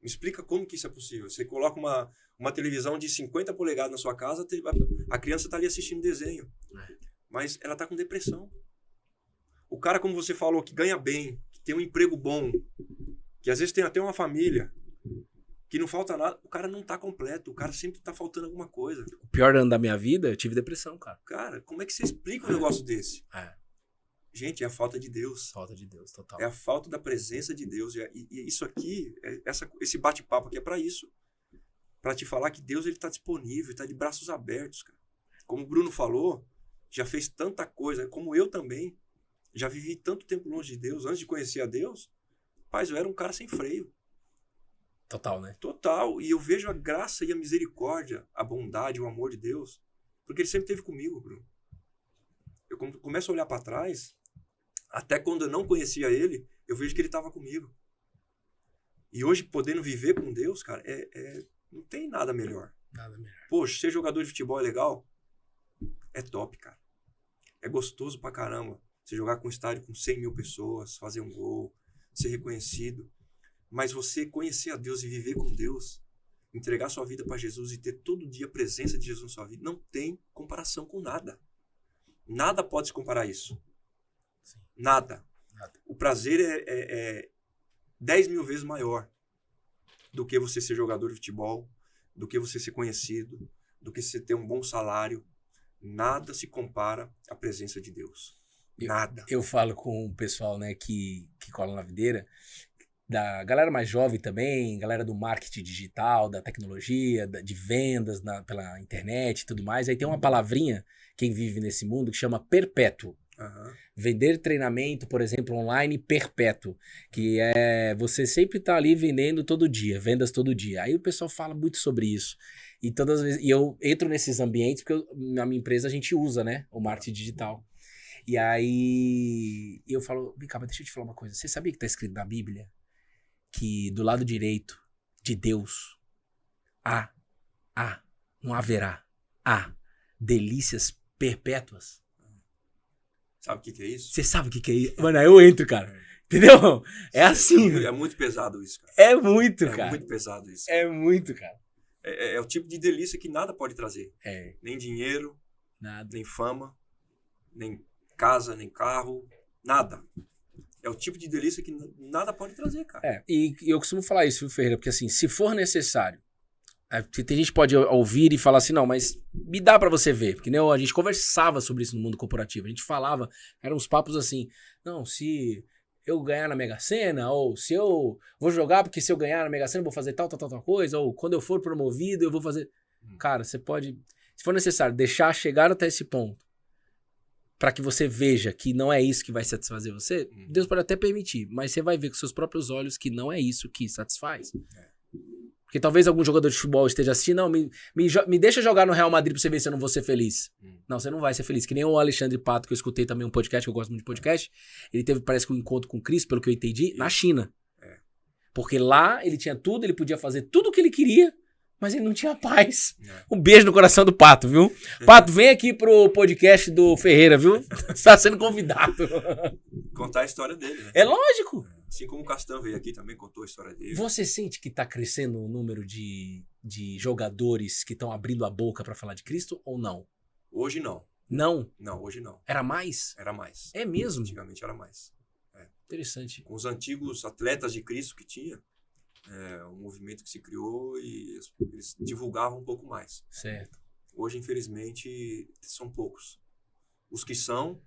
S1: Me explica como que isso é possível. Você coloca uma televisão de 50 polegadas na sua casa, a criança está ali assistindo desenho. Mas ela está com depressão. O cara, como você falou, que ganha bem, que tem um emprego bom, que às vezes tem até uma família, que não falta nada, o cara não tá completo, o cara sempre tá faltando alguma coisa.
S2: O pior ano da minha vida, eu tive depressão, cara.
S1: Cara, como é que você explica um negócio desse? Gente, é a falta de Deus.
S2: Falta de Deus, total.
S1: É a falta da presença de Deus. E isso aqui, esse bate-papo aqui é pra isso. Pra te falar que Deus, ele tá disponível, tá de braços abertos, cara. Como o Bruno falou, já fez tanta coisa, como eu também. Já vivi tanto tempo longe de Deus, antes de conhecer a Deus. Rapaz, eu era um cara sem freio.
S2: Total, né?
S1: Total. E eu vejo a graça e a misericórdia, a bondade, o amor de Deus, porque ele sempre esteve comigo, Bruno. Eu começo a olhar para trás, até quando eu não conhecia ele, eu vejo que ele estava comigo. E hoje, podendo viver com Deus, cara, não tem nada melhor.
S2: Nada melhor.
S1: Poxa, ser jogador de futebol é legal? É top, cara. É gostoso pra caramba. Você jogar com um estádio com 100 mil pessoas, fazer um gol, ser reconhecido. Mas você conhecer a Deus e viver com Deus, entregar sua vida para Jesus e ter todo dia a presença de Jesus na sua vida, não tem comparação com nada. Nada pode se comparar a isso.
S2: Sim.
S1: Nada. O prazer é 10 mil vezes maior do que você ser jogador de futebol, do que você ser conhecido, do que você ter um bom salário. Nada se compara à presença de Deus. Nada.
S2: Eu falo com o pessoal, né, que cola na videira, da galera mais jovem também, galera do marketing digital, da tecnologia, de vendas pela internet e tudo mais. Aí tem uma palavrinha, quem vive nesse mundo, que chama perpétuo.
S1: Uhum.
S2: Vender treinamento, por exemplo, online perpétuo, que é você sempre tá ali vendendo todo dia, vendas todo dia. Aí o pessoal fala muito sobre isso. E todas as vezes, e eu entro nesses ambientes porque na minha empresa a gente usa, né, o marketing digital. E aí eu falo, vem cá, mas deixa eu te falar uma coisa. Você sabia que tá escrito na Bíblia que do lado direito de Deus não haverá delícias perpétuas?
S1: Sabe o que é isso?
S2: Você sabe o que é isso? Mano, aí eu entro, cara. Entendeu? É assim.
S1: É muito pesado isso, cara.
S2: É muito, cara.
S1: É muito pesado isso.
S2: É muito, cara.
S1: É o tipo de delícia que nada pode trazer. Nem dinheiro,
S2: nada.
S1: Nem fama, nem casa, nem carro, nada. É o tipo de delícia que nada pode trazer, cara.
S2: E eu costumo falar isso, viu, Ferreira? Porque assim, se for necessário, tem gente que pode ouvir e falar assim, não, mas me dá pra você ver. Porque a gente conversava sobre isso no mundo corporativo. A gente falava, eram uns papos assim, não, se eu ganhar na Mega Sena, ou se eu vou jogar porque se eu ganhar na Mega Sena eu vou fazer tal coisa, ou quando eu for promovido eu vou fazer... Cara, você pode, se for necessário, deixar chegar até esse ponto para que você veja que não é isso que vai satisfazer você, Deus pode até permitir, mas você vai ver com seus próprios olhos que não é isso que satisfaz. Porque talvez algum jogador de futebol esteja assim, não, me deixa jogar no Real Madrid pra você ver se eu não vou ser feliz. Não, você não vai ser feliz. Que nem o Alexandre Pato, que eu escutei também um podcast, que eu gosto muito de podcast. Ele teve, parece que um encontro com Cristo, pelo que eu entendi, na China. Porque lá ele tinha tudo, ele podia fazer tudo o que ele queria, mas ele não tinha paz. Um beijo no coração do Pato, viu? Pato, vem aqui pro podcast do Ferreira, viu? Você tá sendo convidado.
S1: Contar a história dele, né?
S2: É lógico.
S1: Assim como o Castan veio aqui também, contou a história dele.
S2: Você sente que tá crescendo o número de jogadores que estão abrindo a boca pra falar de Cristo ou não?
S1: Hoje não.
S2: Não?
S1: Não, hoje não.
S2: Era mais?
S1: Era mais.
S2: É mesmo?
S1: Antigamente era mais.
S2: Interessante.
S1: Com os antigos atletas de Cristo que tinha, um movimento que se criou e eles divulgavam um pouco mais.
S2: Certo.
S1: Hoje, infelizmente, são poucos. Os que são,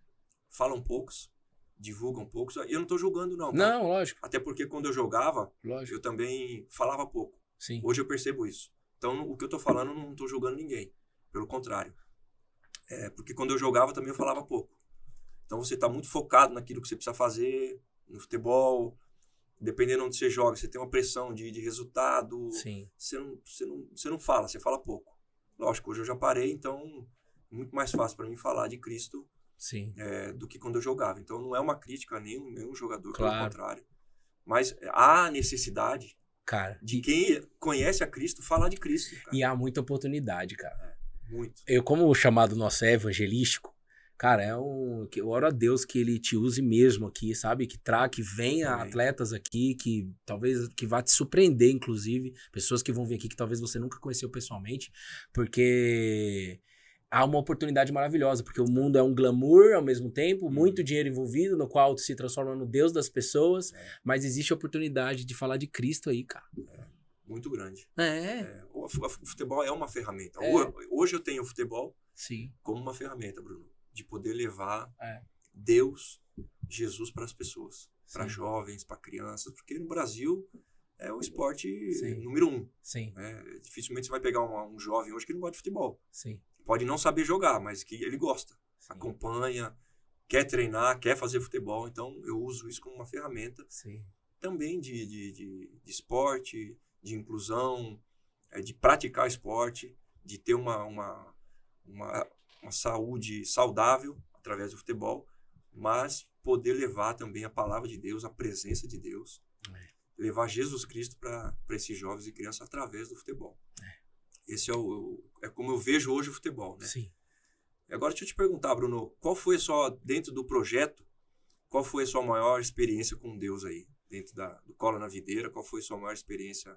S1: falam poucos, divulgam poucos. E eu não estou julgando, não. Tá?
S2: Não, lógico.
S1: Até porque quando eu jogava,
S2: Lógico.
S1: eu também falava pouco.
S2: Sim.
S1: Hoje eu percebo isso. Então, o que eu estou falando, eu não estou julgando ninguém. Pelo contrário. Porque quando eu jogava, também eu falava pouco. Então, você está muito focado naquilo que você precisa fazer, no futebol. Dependendo onde você joga, você tem uma pressão de resultado.
S2: Sim.
S1: Você não fala, você fala pouco. Lógico, hoje eu já parei, então é muito mais fácil para mim falar de Cristo
S2: Sim.
S1: Do que quando eu jogava. Então, não é uma crítica a nenhum jogador,
S2: Claro.
S1: pelo contrário. Mas há necessidade,
S2: Cara,
S1: de quem conhece a Cristo falar de Cristo. Cara.
S2: e há muita oportunidade, cara.
S1: Muito.
S2: Eu, como o chamado nosso é evangelístico, cara, eu oro a Deus que ele te use mesmo aqui, sabe? Que venha
S1: Amém.
S2: atletas aqui, que talvez que vá te surpreender, inclusive, pessoas que vão vir aqui que talvez você nunca conheceu pessoalmente, porque há uma oportunidade maravilhosa, porque o mundo é um glamour ao mesmo tempo, muito dinheiro envolvido, no qual tu se transforma no Deus das pessoas, mas existe a oportunidade de falar de Cristo aí, cara.
S1: Muito grande. O futebol é uma ferramenta. Hoje eu tenho o futebol
S2: Sim.
S1: como uma ferramenta, Bruno, de poder levar
S2: É.
S1: Deus, Jesus para as pessoas, para
S2: Sim.
S1: jovens, para crianças, porque no Brasil é o esporte
S2: Sim.
S1: número 1.
S2: Sim.
S1: Dificilmente você vai pegar um jovem hoje que não gosta de futebol.
S2: Sim.
S1: Pode não saber jogar, mas que ele gosta, acompanha, quer treinar, quer fazer futebol. Então eu uso isso como uma ferramenta
S2: Sim.
S1: também de esporte, de inclusão, de praticar esporte, de ter uma saúde saudável através do futebol, mas poder levar também a palavra de Deus, a presença de Deus, levar Jesus Cristo para esses jovens e crianças através do futebol. Esse é como eu vejo hoje o futebol, né?
S2: Sim.
S1: Agora deixa eu te perguntar, Bruno, qual foi dentro do projeto, qual foi a sua maior experiência com Deus aí, dentro do Cola na Videira, qual foi a sua maior experiência?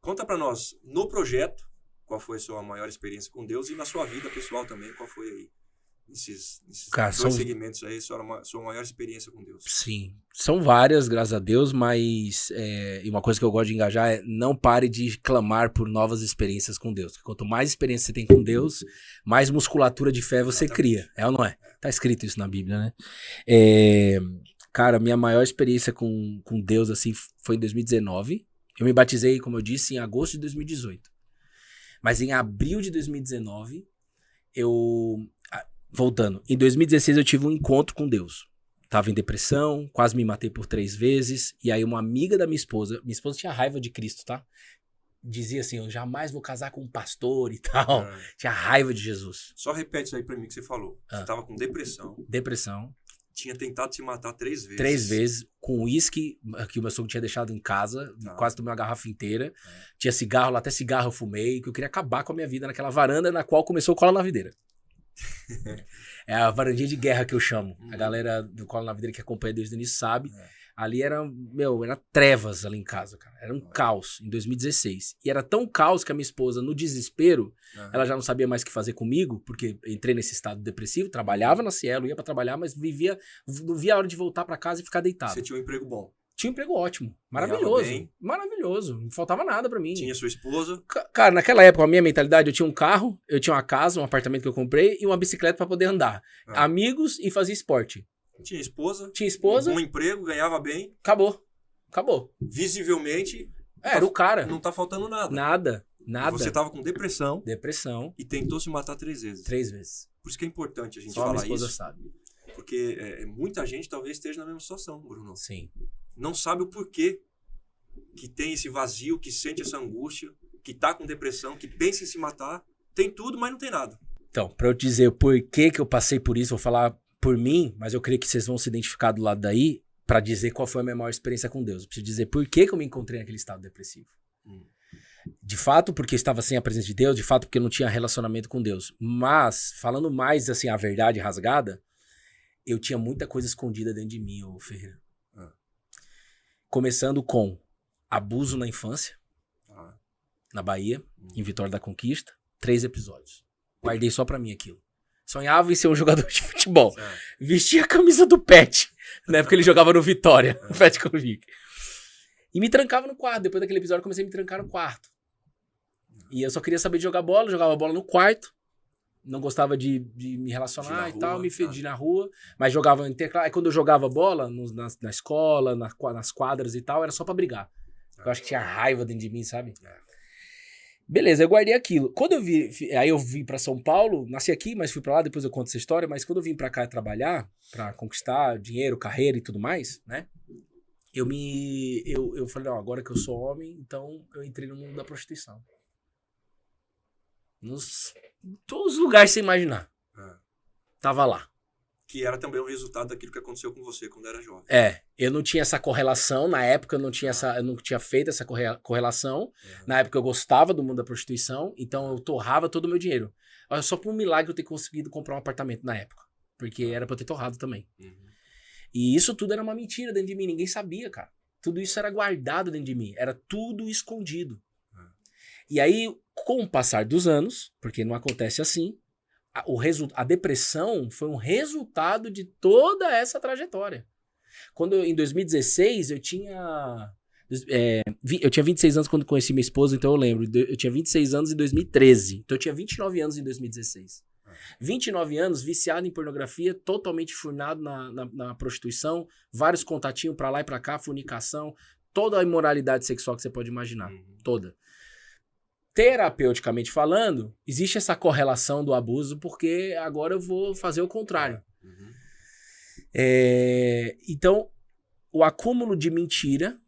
S1: Conta para nós, no projeto, qual foi a sua maior experiência com Deus e na sua vida pessoal também, qual foi aí, nesses
S2: Cara,
S1: dois segmentos aí, sua maior experiência com Deus?
S2: Sim, são várias, graças a Deus, mas e uma coisa que eu gosto de engajar é não pare de clamar por novas experiências com Deus. Porque quanto mais experiência você tem com Deus, mais musculatura de fé você cria. É ou não é? Tá escrito isso na Bíblia, né? Cara, minha maior experiência com Deus assim foi em 2019. Eu me batizei, como eu disse, em agosto de 2018. Mas em abril de 2019, voltando, em 2016 eu tive um encontro com Deus. Tava em depressão, quase me matei por 3 vezes. E aí uma amiga da minha esposa tinha raiva de Cristo, tá? Dizia assim, eu jamais vou casar com um pastor e tal. Tinha raiva de Jesus.
S1: Só repete isso aí pra mim que você falou. Você tava com depressão.
S2: Depressão.
S1: Tinha tentado se matar 3 vezes.
S2: 3 vezes, com uísque que o meu sogro tinha deixado em casa. Quase tomei uma garrafa inteira. Tinha cigarro lá, até cigarro eu fumei. Que eu queria acabar com a minha vida naquela varanda na qual começou o Cola na Videira. É a varandinha de guerra que eu chamo. A galera do Cola na Videira que acompanha desde o início sabe. Ali era trevas ali em casa, cara. Era um caos em 2016. E era tão caos que a minha esposa, no desespero, ela já não sabia mais o que fazer comigo, porque entrei nesse estado depressivo, trabalhava na Cielo, ia pra trabalhar, mas não via a hora de voltar pra casa e ficar deitado.
S1: Você tinha um emprego bom?
S2: Tinha um emprego ótimo. Maravilhoso. Maravilhoso. Não faltava nada pra mim.
S1: Tinha sua esposa?
S2: Cara, naquela época, a minha mentalidade, eu tinha um carro, eu tinha uma casa, um apartamento que eu comprei e uma bicicleta pra poder andar. Amigos e fazer esporte.
S1: Tinha esposa?
S2: Tinha esposa.
S1: Um bom emprego, ganhava bem.
S2: Acabou.
S1: Visivelmente,
S2: era o cara.
S1: Não tá faltando nada.
S2: Nada.
S1: Você tava com depressão.
S2: E
S1: tentou se matar 3 vezes.
S2: 3 vezes.
S1: Por isso que é importante a gente
S2: Só
S1: falar
S2: minha esposa
S1: isso.
S2: sabe.
S1: Porque muita gente talvez esteja na mesma situação, Bruno.
S2: Sim.
S1: Não sabe o porquê que tem esse vazio, que sente essa angústia, que tá com depressão, que pensa em se matar. Tem tudo, mas não tem nada.
S2: Então, pra eu dizer o porquê que eu passei por isso, vou falar por mim, mas eu creio que vocês vão se identificar do lado daí pra dizer qual foi a minha maior experiência com Deus. Eu preciso dizer por que eu me encontrei naquele estado depressivo. De fato, porque eu estava sem a presença de Deus, de fato, porque eu não tinha relacionamento com Deus. Mas, falando mais, assim, a verdade rasgada, eu tinha muita coisa escondida dentro de mim, ô Ferreira. Começando com abuso na infância, na Bahia, em Vitória da Conquista, 3 episódios. Guardei só pra mim aquilo. Sonhava em ser um jogador de futebol. Vestia a camisa do Pet, na época ele jogava no Vitória, no Pet Convic. E me trancava no quarto. Depois daquele episódio eu comecei a me trancar no quarto. E eu só queria saber de jogar bola, jogava bola no quarto. Não gostava de me relacionar e tal, me fedi na rua. Mas jogava interclasse. Aí quando eu jogava bola, na escola, nas quadras e tal, era só pra brigar. Eu acho que tinha raiva dentro de mim, sabe? Beleza, eu guardei aquilo. Quando aí eu vim pra São Paulo, nasci aqui, mas fui pra lá, depois eu conto essa história. Mas quando eu vim pra cá trabalhar, pra conquistar dinheiro, carreira e tudo mais, né? Eu falei, não, agora que eu sou homem, então eu entrei no mundo da prostituição. Todos os lugares que você imaginar. Tava lá.
S1: Que era também o resultado daquilo que aconteceu com você quando era jovem.
S2: Eu não tinha essa correlação, na época eu não tinha feito essa correlação. Na época eu gostava do mundo da prostituição, então eu torrava todo o meu dinheiro. Olha, só por um milagre eu ter conseguido comprar um apartamento na época. Porque era pra eu ter torrado também. E isso tudo era uma mentira dentro de mim, ninguém sabia, cara. Tudo isso era guardado dentro de mim, era tudo escondido. E aí, com o passar dos anos, porque não acontece assim, a depressão foi um resultado de toda essa trajetória. Quando em 2016, eu tinha 26 anos quando conheci minha esposa, então eu lembro. Eu tinha 26 anos em 2013, então eu tinha 29 anos em 2016. 29 anos, viciado em pornografia, totalmente furnado na prostituição, vários contatinhos pra lá e pra cá, fornicação, toda a imoralidade sexual que você pode imaginar, toda. Terapeuticamente falando, existe essa correlação do abuso, porque agora eu vou fazer o contrário. Então, o acúmulo de mentira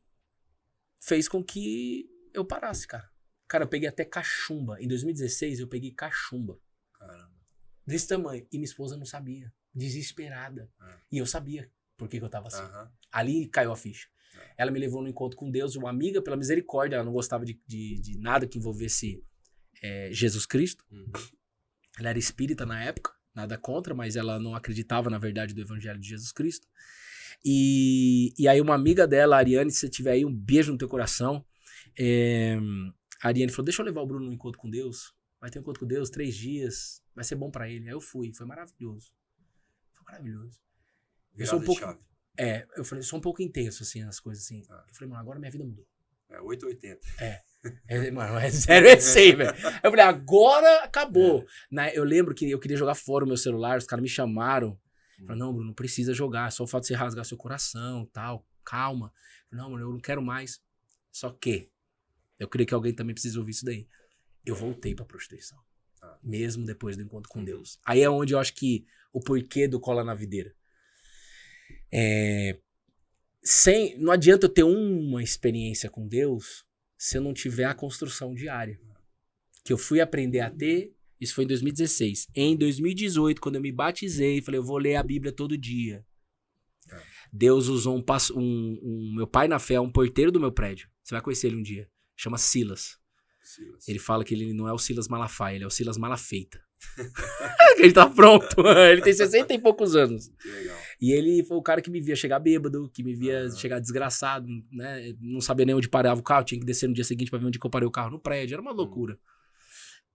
S2: fez com que eu parasse, cara. Cara, eu peguei até cachumba. Em 2016, eu peguei cachumba.
S1: Caramba.
S2: Desse tamanho. E minha esposa não sabia. Desesperada. E eu sabia por que eu tava assim. Ali caiu a ficha. Ela me levou no encontro com Deus, uma amiga, pela misericórdia. Ela não gostava de nada que envolvesse Jesus Cristo. Ela era espírita na época, nada contra, mas ela não acreditava na verdade do evangelho de Jesus Cristo. E aí uma amiga dela, a Ariane, se você tiver aí, um beijo no teu coração. A Ariane falou, deixa eu levar o Bruno no encontro com Deus. Vai ter um encontro com Deus, 3 dias. Vai ser bom pra ele. Aí eu fui, foi maravilhoso. Foi maravilhoso. Eu sou um pouco... eu falei, sou um pouco intenso, assim, as coisas assim. Eu falei, mano, agora minha vida mudou.
S1: 880.
S2: Mano, é 0 é 100, velho. Eu falei, agora acabou. Eu lembro que eu queria jogar fora o meu celular, os caras me chamaram. Falaram, não, Bruno, não precisa jogar, só o fato de você rasgar seu coração e tal. Calma. Eu falei, não, mano, eu não quero mais. Só que, eu creio que alguém também precisa ouvir isso daí. Eu voltei pra prostituição. Mesmo depois do encontro com Deus. Aí é onde eu acho que o porquê do Cola na Videira. Não adianta eu ter uma experiência com Deus se eu não tiver a construção diária. Que eu fui aprender a ter, isso foi em 2016. Em 2018, quando eu me batizei, falei, eu vou ler a Bíblia todo dia. Deus usou meu pai na fé, um porteiro do meu prédio. Você vai conhecer ele um dia. Chama Silas. Ele fala que ele não é o Silas Malafaia, ele é o Silas Malafeita. Ele tá pronto. Ele tem 60 e poucos anos.
S1: Que legal.
S2: E ele foi o cara que me via chegar bêbado, que me via chegar desgraçado, né? Não sabia nem onde parava o carro, tinha que descer no dia seguinte pra ver onde que eu parei o carro no prédio. Era uma loucura.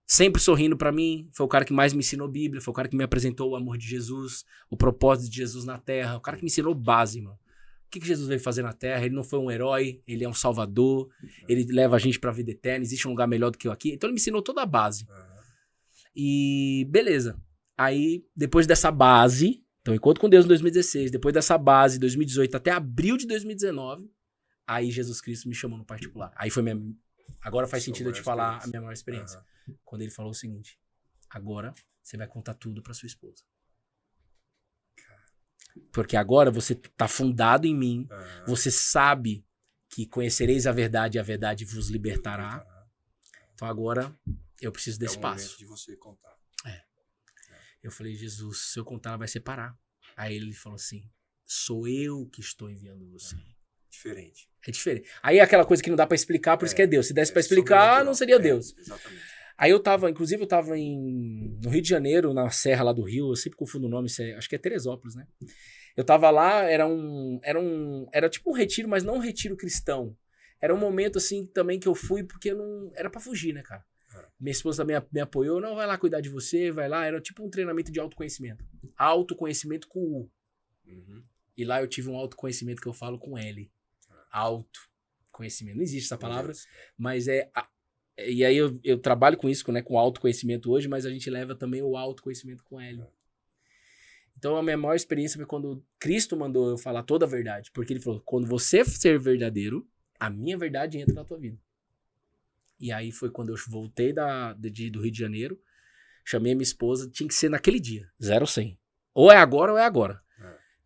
S2: Sempre sorrindo pra mim. Foi o cara que mais me ensinou Bíblia, foi o cara que me apresentou o amor de Jesus, o propósito de Jesus na terra, o cara que me ensinou base, mano. O que Jesus veio fazer na Terra? Ele não foi um herói, ele é um salvador, ele leva a gente pra vida eterna, existe um lugar melhor do que eu aqui. Então ele me ensinou toda a base. E beleza. Aí, depois dessa base, então encontro com Deus em 2016, depois dessa base, 2018 até abril de 2019, aí Jesus Cristo me chamou no particular. Aí foi agora faz sentido eu te falar a minha maior experiência. Quando ele falou o seguinte, agora você vai contar tudo pra sua esposa. Porque agora você tá fundado em mim, você sabe que conhecereis a verdade e a verdade vos libertará. Então agora eu preciso desse passo.
S1: É o momento de você contar.
S2: Eu falei, Jesus, se eu contar, ela vai separar. Aí ele falou assim, sou eu que estou enviando você.
S1: Diferente.
S2: É diferente. Aí é aquela coisa que não dá pra explicar, por isso que é Deus. Se desse pra explicar, não seria Deus.
S1: Exatamente.
S2: Aí inclusive eu tava no Rio de Janeiro, na serra lá do Rio, eu sempre confundo o nome, acho que é Teresópolis, né? Eu tava lá, era tipo um retiro, mas não um retiro cristão. Era um momento assim também que eu fui porque não era pra fugir, né, cara? Minha esposa também me apoiou, não, vai lá cuidar de você, vai lá. Era tipo um treinamento de autoconhecimento. Autoconhecimento com U. E lá eu tive um autoconhecimento que eu falo com L. Autoconhecimento. Não existe essa palavra, mas e aí eu trabalho com isso, né, com autoconhecimento hoje, mas a gente leva também o autoconhecimento com L. Então a minha maior experiência foi quando Cristo mandou eu falar toda a verdade. Porque ele falou, quando você ser verdadeiro, a minha verdade entra na tua vida. E aí foi quando eu voltei do Rio de Janeiro, chamei a minha esposa, tinha que ser naquele dia, 0-100. Ou é agora ou é agora.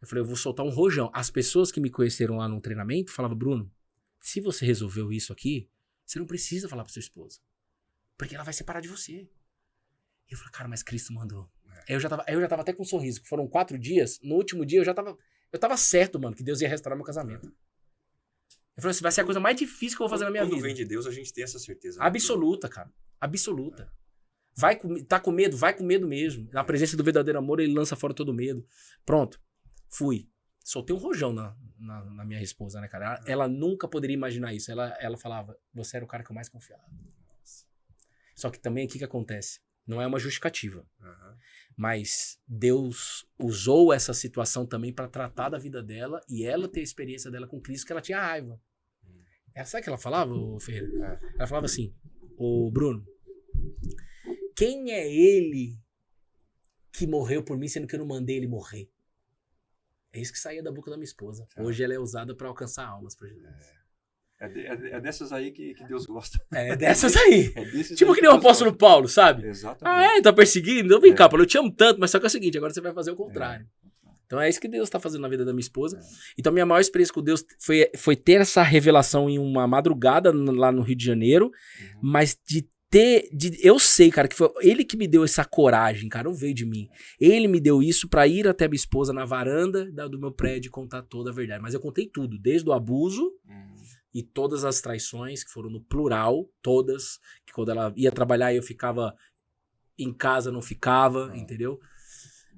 S2: Eu falei, eu vou soltar um rojão. As pessoas que me conheceram lá no treinamento falavam, Bruno, se você resolveu isso aqui, você não precisa falar pra sua esposa. Porque ela vai separar de você. E eu falei, cara, mas Cristo mandou. Aí eu já tava até com um sorriso. Foram 4 dias. No último dia eu tava certo, mano, que Deus ia restaurar meu casamento. Eu falei assim, vai ser a coisa mais difícil que eu vou fazer na minha vida.
S1: Quando vem de Deus, a gente tem essa certeza.
S2: Absoluta, cara. Absoluta. Tá com medo? Vai com medo mesmo. Na presença do verdadeiro amor, ele lança fora todo medo. Pronto. Fui. Soltei um rojão na minha esposa, né, cara? Ela nunca poderia imaginar isso. Ela falava, você era o cara que eu mais confiava. Só que também, o que acontece? Não é uma justificativa. Mas Deus usou essa situação também para tratar da vida dela e ela ter a experiência dela com Cristo, que ela tinha raiva. Sabe o que ela falava, Ferreira? Ela falava assim, ô Bruno, quem é ele que morreu por mim, sendo que eu não mandei ele morrer? É isso que saía da boca da minha esposa. Hoje ela é usada para alcançar almas para Jesus.
S1: É dessas aí que Deus gosta.
S2: É dessas aí. Tipo
S1: aí
S2: que nem o apóstolo Paulo, sabe?
S1: Exatamente.
S2: Tá perseguindo? Então vem cá, Paulo, eu te amo tanto, mas só que é o seguinte, agora você vai fazer o contrário. Então é isso que Deus tá fazendo na vida da minha esposa. Então a minha maior experiência com Deus foi ter essa revelação em uma madrugada lá no Rio de Janeiro, mas eu sei, cara, que foi ele que me deu essa coragem, cara, não veio de mim. Ele me deu isso pra ir até minha esposa na varanda do meu prédio e contar toda a verdade. Mas eu contei tudo, desde o abuso e todas as traições, que foram no plural, todas, que quando ela ia trabalhar eu ficava em casa, não ficava, entendeu?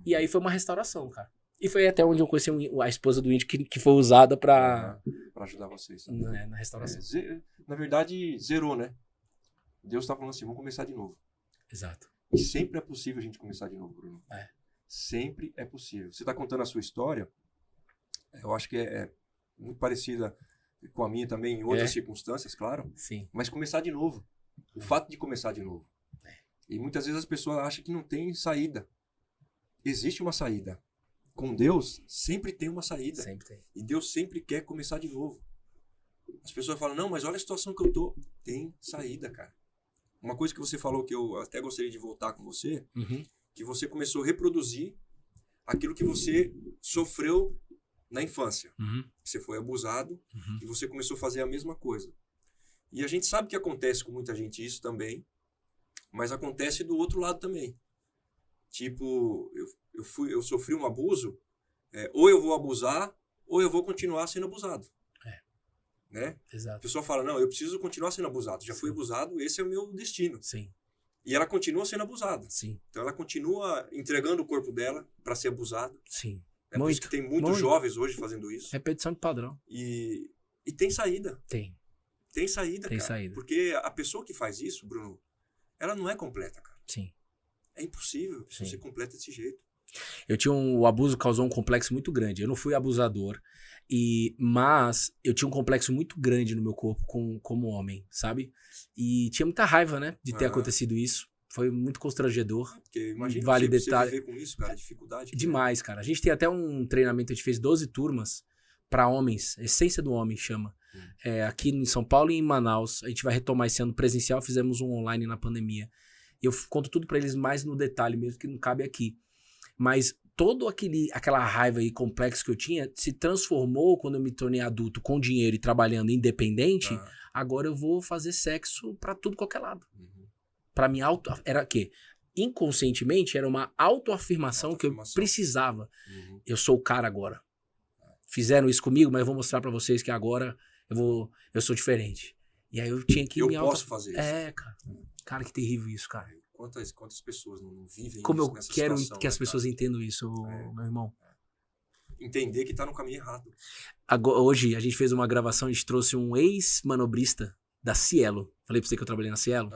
S2: E aí foi uma restauração, cara. E foi até onde eu conheci a esposa do índio que foi usada pra
S1: ajudar vocês.
S2: Na restauração.
S1: Na verdade, zerou, né? Deus tá falando assim, vamos começar de novo.
S2: Exato.
S1: E sempre é possível a gente começar de novo, Bruno. Sempre é possível. Você tá contando a sua história, eu acho que é muito parecida com a minha também, em outras circunstâncias, claro.
S2: Sim.
S1: Mas começar de novo. O fato de começar de novo. E muitas vezes as pessoas acham que não tem saída. Existe uma saída. Com Deus, sempre tem uma saída.
S2: Sempre tem.
S1: E Deus sempre quer começar de novo. As pessoas falam, não, mas olha a situação que eu tô. Tem saída, cara. Uma coisa que você falou que eu até gostaria de voltar com você, que você começou a reproduzir aquilo que você sofreu na infância. Você foi abusado e você começou a fazer a mesma coisa. E a gente sabe que acontece com muita gente isso também, mas acontece do outro lado também. Tipo, eu sofri um abuso, ou eu vou abusar, ou eu vou continuar sendo abusado. Né?
S2: Exato.
S1: A pessoa fala, não, eu preciso continuar sendo abusado. Já fui abusado, esse é o meu destino.
S2: Sim.
S1: E ela continua sendo abusada.
S2: Sim.
S1: Então ela continua entregando o corpo dela para ser abusada.
S2: Sim.
S1: É por isso que tem muitos jovens hoje fazendo isso.
S2: Repetição de padrão.
S1: E tem saída.
S2: Tem
S1: saída, cara.
S2: Saída.
S1: Porque a pessoa que faz isso, Bruno, ela não é completa, cara.
S2: Sim.
S1: É impossível ser completa desse jeito.
S2: O abuso causou um complexo muito grande. Eu não fui abusador, mas eu tinha um complexo muito grande no meu corpo como homem, sabe? E tinha muita raiva, né, de ter acontecido isso. Foi muito constrangedor.
S1: Porque imagina
S2: você
S1: viver com isso, cara, dificuldade.
S2: Demais, cara. A gente tem até um treinamento, a gente fez 12 turmas para homens, Essência do Homem chama. Aqui em São Paulo e em Manaus. A gente vai retomar esse ano presencial, fizemos um online na pandemia. Eu conto tudo para eles mais no detalhe mesmo, que não cabe aqui. Mas todo aquela raiva e complexo que eu tinha se transformou quando eu me tornei adulto com dinheiro e trabalhando independente. Agora eu vou fazer sexo pra tudo qualquer lado. Pra mim, era o quê? inconscientemente era uma autoafirmação que eu precisava. Eu sou o cara agora. Fizeram isso comigo, mas eu vou mostrar pra vocês que agora eu sou diferente. E aí eu tinha que...
S1: Eu posso fazer isso.
S2: Cara. Cara, que terrível isso, cara.
S1: Quantas pessoas não vivem
S2: como
S1: isso
S2: eu
S1: nessa
S2: quero
S1: situação,
S2: que as pessoas entendam isso, meu irmão.
S1: Entender que tá no caminho errado.
S2: Agora, hoje a gente fez uma gravação, a gente trouxe um ex-manobrista da Cielo. Falei pra você que eu trabalhei na Cielo.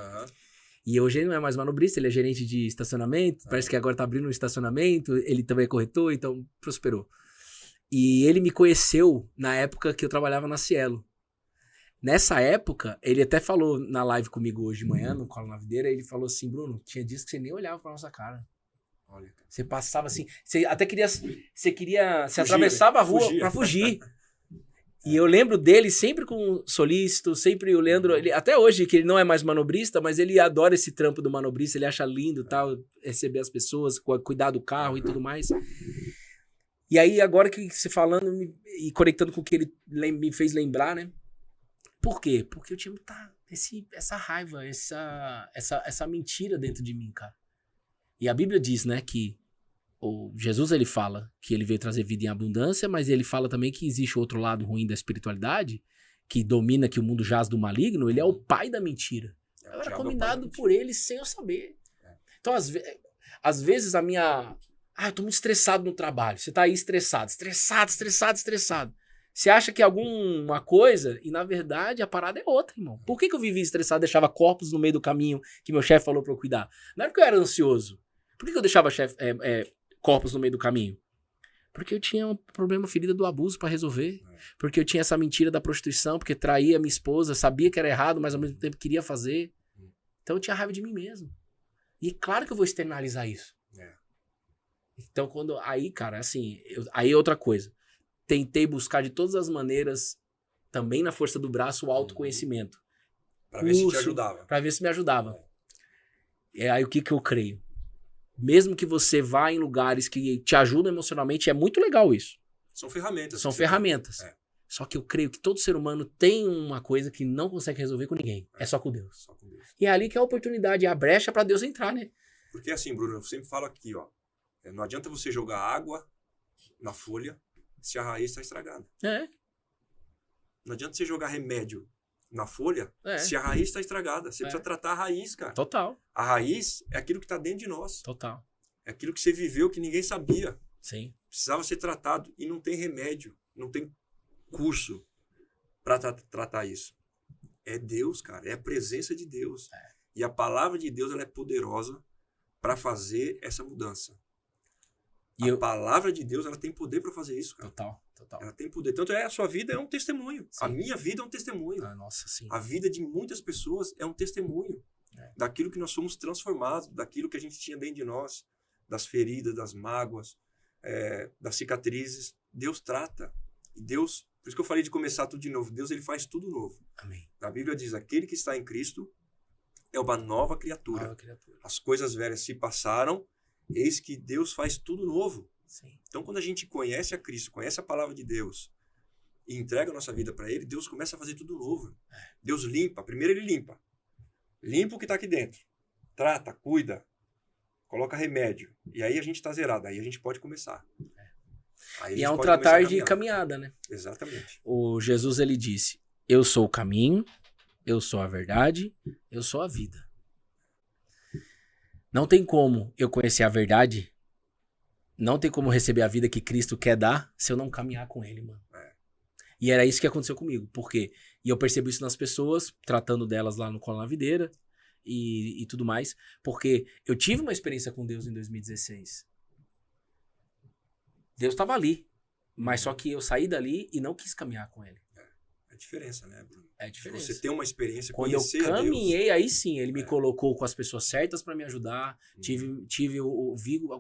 S2: E hoje ele não é mais manobrista, ele é gerente de estacionamento. Parece que agora tá abrindo um estacionamento. Ele também é corretor, então prosperou. E ele me conheceu na época que eu trabalhava na Cielo. Nessa época, ele até falou na live comigo hoje de manhã, no Colo na Videira, ele falou assim, Bruno, tinha dias que você nem olhava pra nossa cara.
S1: Olha.
S2: Você passava assim, você até queria, você atravessava a rua pra fugir. E eu lembro dele sempre com solícito, sempre o Leandro, ele, até hoje, que ele não é mais manobrista, mas ele adora esse trampo do manobrista, ele acha lindo tal, receber as pessoas, cuidar do carro e tudo mais. E aí, agora que você falando e conectando com o que ele me fez lembrar, né? Por quê? Porque eu tinha essa raiva, essa mentira dentro de mim, cara. E a Bíblia diz, né, que Jesus, ele fala que ele veio trazer vida em abundância, mas ele fala também que existe outro lado ruim da espiritualidade, que domina, que o mundo jaz do maligno, ele é o pai da mentira. Eu era combinado por ele sem eu saber. Então, às vezes, a minha... eu tô muito estressado no trabalho. Você tá aí estressado. Você acha que é alguma coisa e, na verdade, a parada é outra, irmão. Por que eu vivia estressado, deixava corpos no meio do caminho que meu chefe falou pra eu cuidar? Não era porque eu era ansioso. Por que eu deixava corpos no meio do caminho? Porque eu tinha um problema, ferida do abuso pra resolver. Porque eu tinha essa mentira da prostituição, porque traía minha esposa, sabia que era errado, mas ao mesmo tempo queria fazer. Então eu tinha raiva de mim mesmo. E claro que eu vou externalizar isso. Então, aí, cara, assim, aí é outra coisa. Tentei buscar de todas as maneiras, também na força do braço, o autoconhecimento.
S1: Pra ver se te ajudava.
S2: Pra ver se me ajudava. Aí o que eu creio? Mesmo que você vá em lugares que te ajudam emocionalmente, é muito legal isso.
S1: São ferramentas.
S2: São ferramentas. Só que eu creio que todo ser humano tem uma coisa que não consegue resolver com ninguém. É só com Deus.
S1: Só com Deus.
S2: E é ali que é a oportunidade, é a brecha pra Deus entrar, né?
S1: Porque assim, Bruno, eu sempre falo aqui, ó. Não adianta você jogar água na folha se a raiz está estragada. Não adianta você jogar remédio na folha se a raiz está estragada. Você precisa tratar a raiz, cara.
S2: Total.
S1: A raiz é aquilo que está dentro de nós.
S2: Total.
S1: É aquilo que você viveu que ninguém sabia.
S2: Sim.
S1: Precisava ser tratado. E não tem remédio, não tem curso para tratar isso. É Deus, cara. É a presença de Deus. E a palavra de Deus, ela é poderosa para fazer essa mudança. A palavra de Deus, ela tem poder para fazer isso, cara.
S2: Total.
S1: Ela tem poder. Tanto a sua vida é um testemunho.
S2: Sim.
S1: A minha vida é um testemunho.
S2: Nossa, sim.
S1: A vida de muitas pessoas é um testemunho. Daquilo que nós somos transformados, daquilo que a gente tinha dentro de nós, das feridas, das mágoas, das cicatrizes. Deus trata. E Deus, por isso que eu falei de começar tudo de novo. Deus, ele faz tudo novo.
S2: Amém.
S1: A Bíblia diz, aquele que está em Cristo é uma nova criatura. As coisas velhas se passaram, eis que Deus faz tudo novo.
S2: Sim.
S1: Então, quando a gente conhece a Cristo, conhece a palavra de Deus e entrega a nossa vida para Ele, Deus começa a fazer tudo novo. Deus limpa. Primeiro Ele limpa. Limpa o que está aqui dentro. Trata, cuida, coloca remédio. E aí a gente está zerado. Aí a gente pode começar.
S2: E é um tratar de caminhada, né?
S1: Exatamente.
S2: O Jesus, ele disse, eu sou o caminho, eu sou a verdade, eu sou a vida. Não tem como eu conhecer a verdade, não tem como receber a vida que Cristo quer dar se eu não caminhar com Ele, mano. E era isso que aconteceu comigo. Por quê? E eu percebo isso nas pessoas, tratando delas lá no Colo na Videira e tudo mais. Porque eu tive uma experiência com Deus em 2016. Deus estava ali. Mas só que eu saí dali e não quis caminhar com Ele.
S1: É a diferença, né, Bruno?
S2: É a diferença.
S1: Você tem uma experiência,
S2: quando eu caminhei,
S1: Deus,
S2: aí sim, Ele me colocou com as pessoas certas para me ajudar. Tive o Vigo,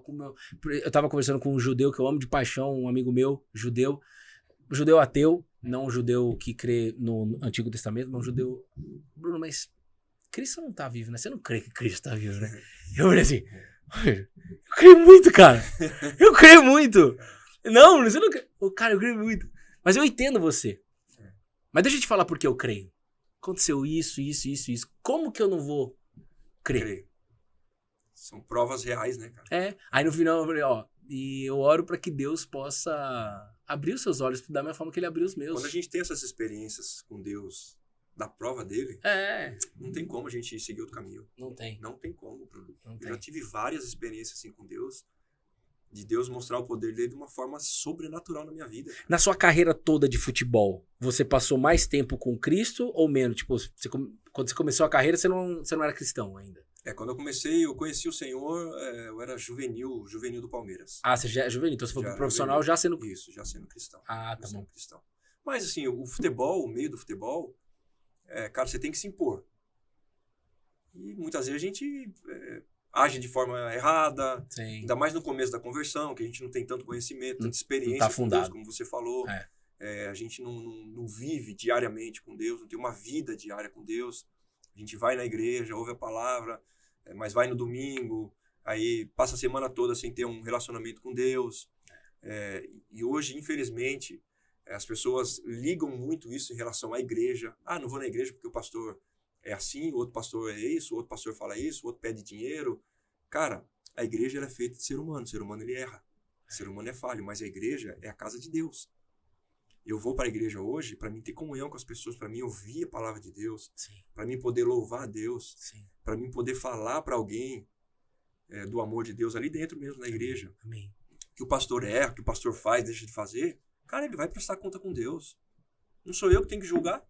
S2: eu tava conversando com um judeu que eu amo de paixão, um amigo meu, judeu ateu, não um judeu que crê no Antigo Testamento, mas um judeu... Bruno, mas Cristo não tá vivo, né? Você não crê que Cristo tá vivo, né? Eu falei assim, eu creio muito, cara. Eu creio muito. Não, você não crê. Cara, eu creio muito. Mas eu entendo você. Mas deixa eu te falar por que eu creio. Aconteceu isso. Como que eu não vou crer?
S1: São provas reais, né, cara?
S2: Aí no final eu falei, ó, e eu oro pra que Deus possa abrir os seus olhos da mesma forma que ele abriu os meus.
S1: Quando a gente tem essas experiências com Deus, da prova dele, não tem como a gente seguir outro caminho.
S2: Não tem.
S1: Não tem como, Bruno.
S2: Não
S1: Eu
S2: tem.
S1: já tive várias experiências assim com Deus, de Deus mostrar o poder dele de uma forma sobrenatural na minha vida.
S2: Na sua carreira toda de futebol, você passou mais tempo com Cristo ou menos? Tipo, quando você começou a carreira, você não era cristão ainda?
S1: Quando eu comecei, eu conheci o Senhor, eu era juvenil do Palmeiras.
S2: Ah, você já é juvenil, então você foi pro profissional
S1: juvenil.
S2: já sendo...
S1: Isso, já sendo cristão.
S2: Ah, tá bom.
S1: Cristão. Mas assim, o futebol, o meio do futebol, cara, você tem que se impor. E muitas vezes a gente age de forma errada,
S2: Sim.
S1: ainda mais no começo da conversão, que a gente não tem tanto conhecimento, tanta experiência
S2: tá
S1: com
S2: fundado.
S1: Deus, como você falou. A gente não vive diariamente com Deus, não tem uma vida diária com Deus. A gente vai na igreja, ouve a palavra, mas vai no domingo, aí passa a semana toda sem ter um relacionamento com Deus. E hoje, infelizmente, as pessoas ligam muito isso em relação à igreja. Ah, não vou na igreja porque o pastor é assim, o outro pastor é isso, o outro pastor fala isso, o outro pede dinheiro. Cara, a igreja ela é feita de ser humano. O ser humano ele erra. O ser humano é falho, mas a igreja é a casa de Deus. Eu vou para a igreja hoje para mim ter comunhão com as pessoas, para mim ouvir a palavra de Deus, para mim poder louvar a Deus, para mim poder falar para alguém do amor de Deus ali dentro mesmo na igreja.
S2: Amém.
S1: Que o pastor erra, que o pastor faz, deixa de fazer, cara, ele vai prestar conta com Deus. Não sou eu que tenho que julgar.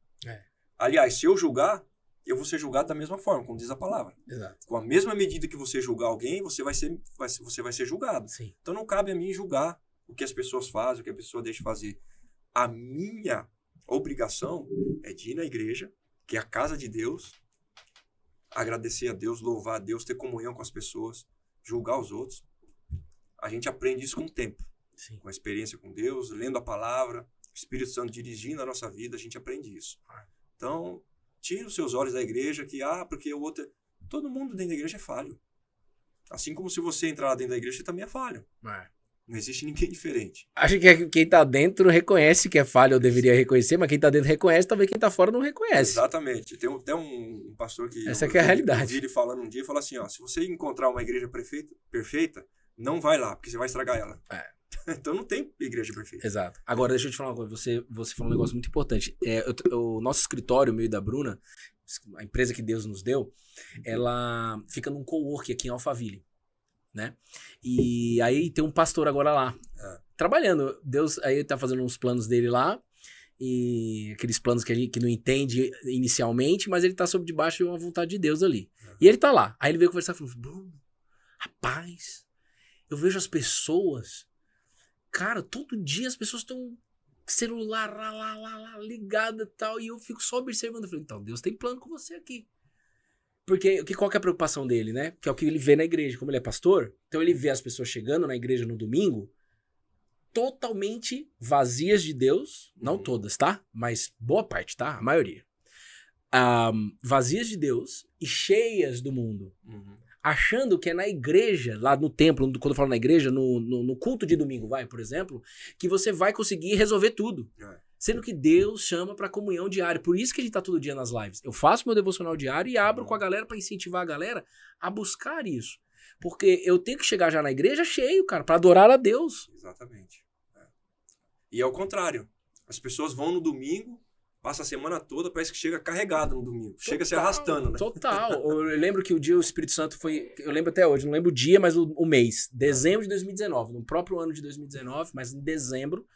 S1: Aliás, se eu julgar, eu vou ser julgado da mesma forma, como diz a palavra.
S2: Exato.
S1: Com a mesma medida que você julgar alguém, você vai ser julgado.
S2: Sim.
S1: Então não cabe a mim julgar o que as pessoas fazem, o que a pessoa deixa de fazer. A minha obrigação é de ir na igreja, que é a casa de Deus, agradecer a Deus, louvar a Deus, ter comunhão com as pessoas, julgar os outros. A gente aprende isso com o tempo.
S2: Sim.
S1: Com a experiência com Deus, lendo a palavra, o Espírito Santo dirigindo a nossa vida, a gente aprende isso. Então, tira os seus olhos da igreja, porque o outro... Todo mundo dentro da igreja é falho. Assim como se você entrar lá dentro da igreja, você também é falho. Não existe ninguém diferente.
S2: Acho que quem tá dentro reconhece que é falha, ou deveria reconhecer, mas quem tá dentro reconhece, talvez quem tá fora não reconhece.
S1: Exatamente. Tem até um pastor que...
S2: Essa que é a realidade.
S1: Eu vi ele falando um dia, falou assim, se você encontrar uma igreja perfeita, não vai lá, porque você vai estragar ela. Então não tem igreja perfeita.
S2: Exato. Agora, deixa eu te falar uma coisa. Você falou um negócio muito importante. O nosso escritório, o meu e da Bruna, a empresa que Deus nos deu, ela fica num cowork aqui em Alphaville, né? E aí tem um pastor agora lá, trabalhando. Deus aí tá fazendo uns planos dele lá, e aqueles planos que a gente não entende inicialmente, mas ele tá sob debaixo de uma vontade de Deus ali. E ele tá lá. Aí ele veio conversar e falou, Bruno, rapaz, eu vejo as pessoas... Cara, todo dia as pessoas estão celular lá, ligada e tal, e eu fico só observando. Eu falei, então, Deus tem plano com você aqui. Porque qual que é a preocupação dele, né? Que é o que ele vê na igreja. Como ele é pastor, então ele vê as pessoas chegando na igreja no domingo totalmente vazias de Deus. Não todas, tá? Mas boa parte, tá? A maioria. Vazias de Deus e cheias do mundo. Achando que é na igreja, lá no templo, quando eu falo na igreja, no culto de domingo, por exemplo, que você vai conseguir resolver tudo. Sendo que Deus chama pra comunhão diária. Por isso que a gente tá todo dia nas lives. Eu faço meu devocional diário e abro com a galera pra incentivar a galera a buscar isso. Porque eu tenho que chegar já na igreja cheio, cara, pra adorar a Deus.
S1: Exatamente. E ao contrário. As pessoas vão no domingo, passa a semana toda, parece que chega carregado no domingo. Chega se arrastando, né?
S2: Total. Eu lembro que o dia o Espírito Santo foi... Eu lembro até hoje, não lembro o dia, mas o mês. Dezembro de 2019. No próprio ano de 2019, mas em dezembro.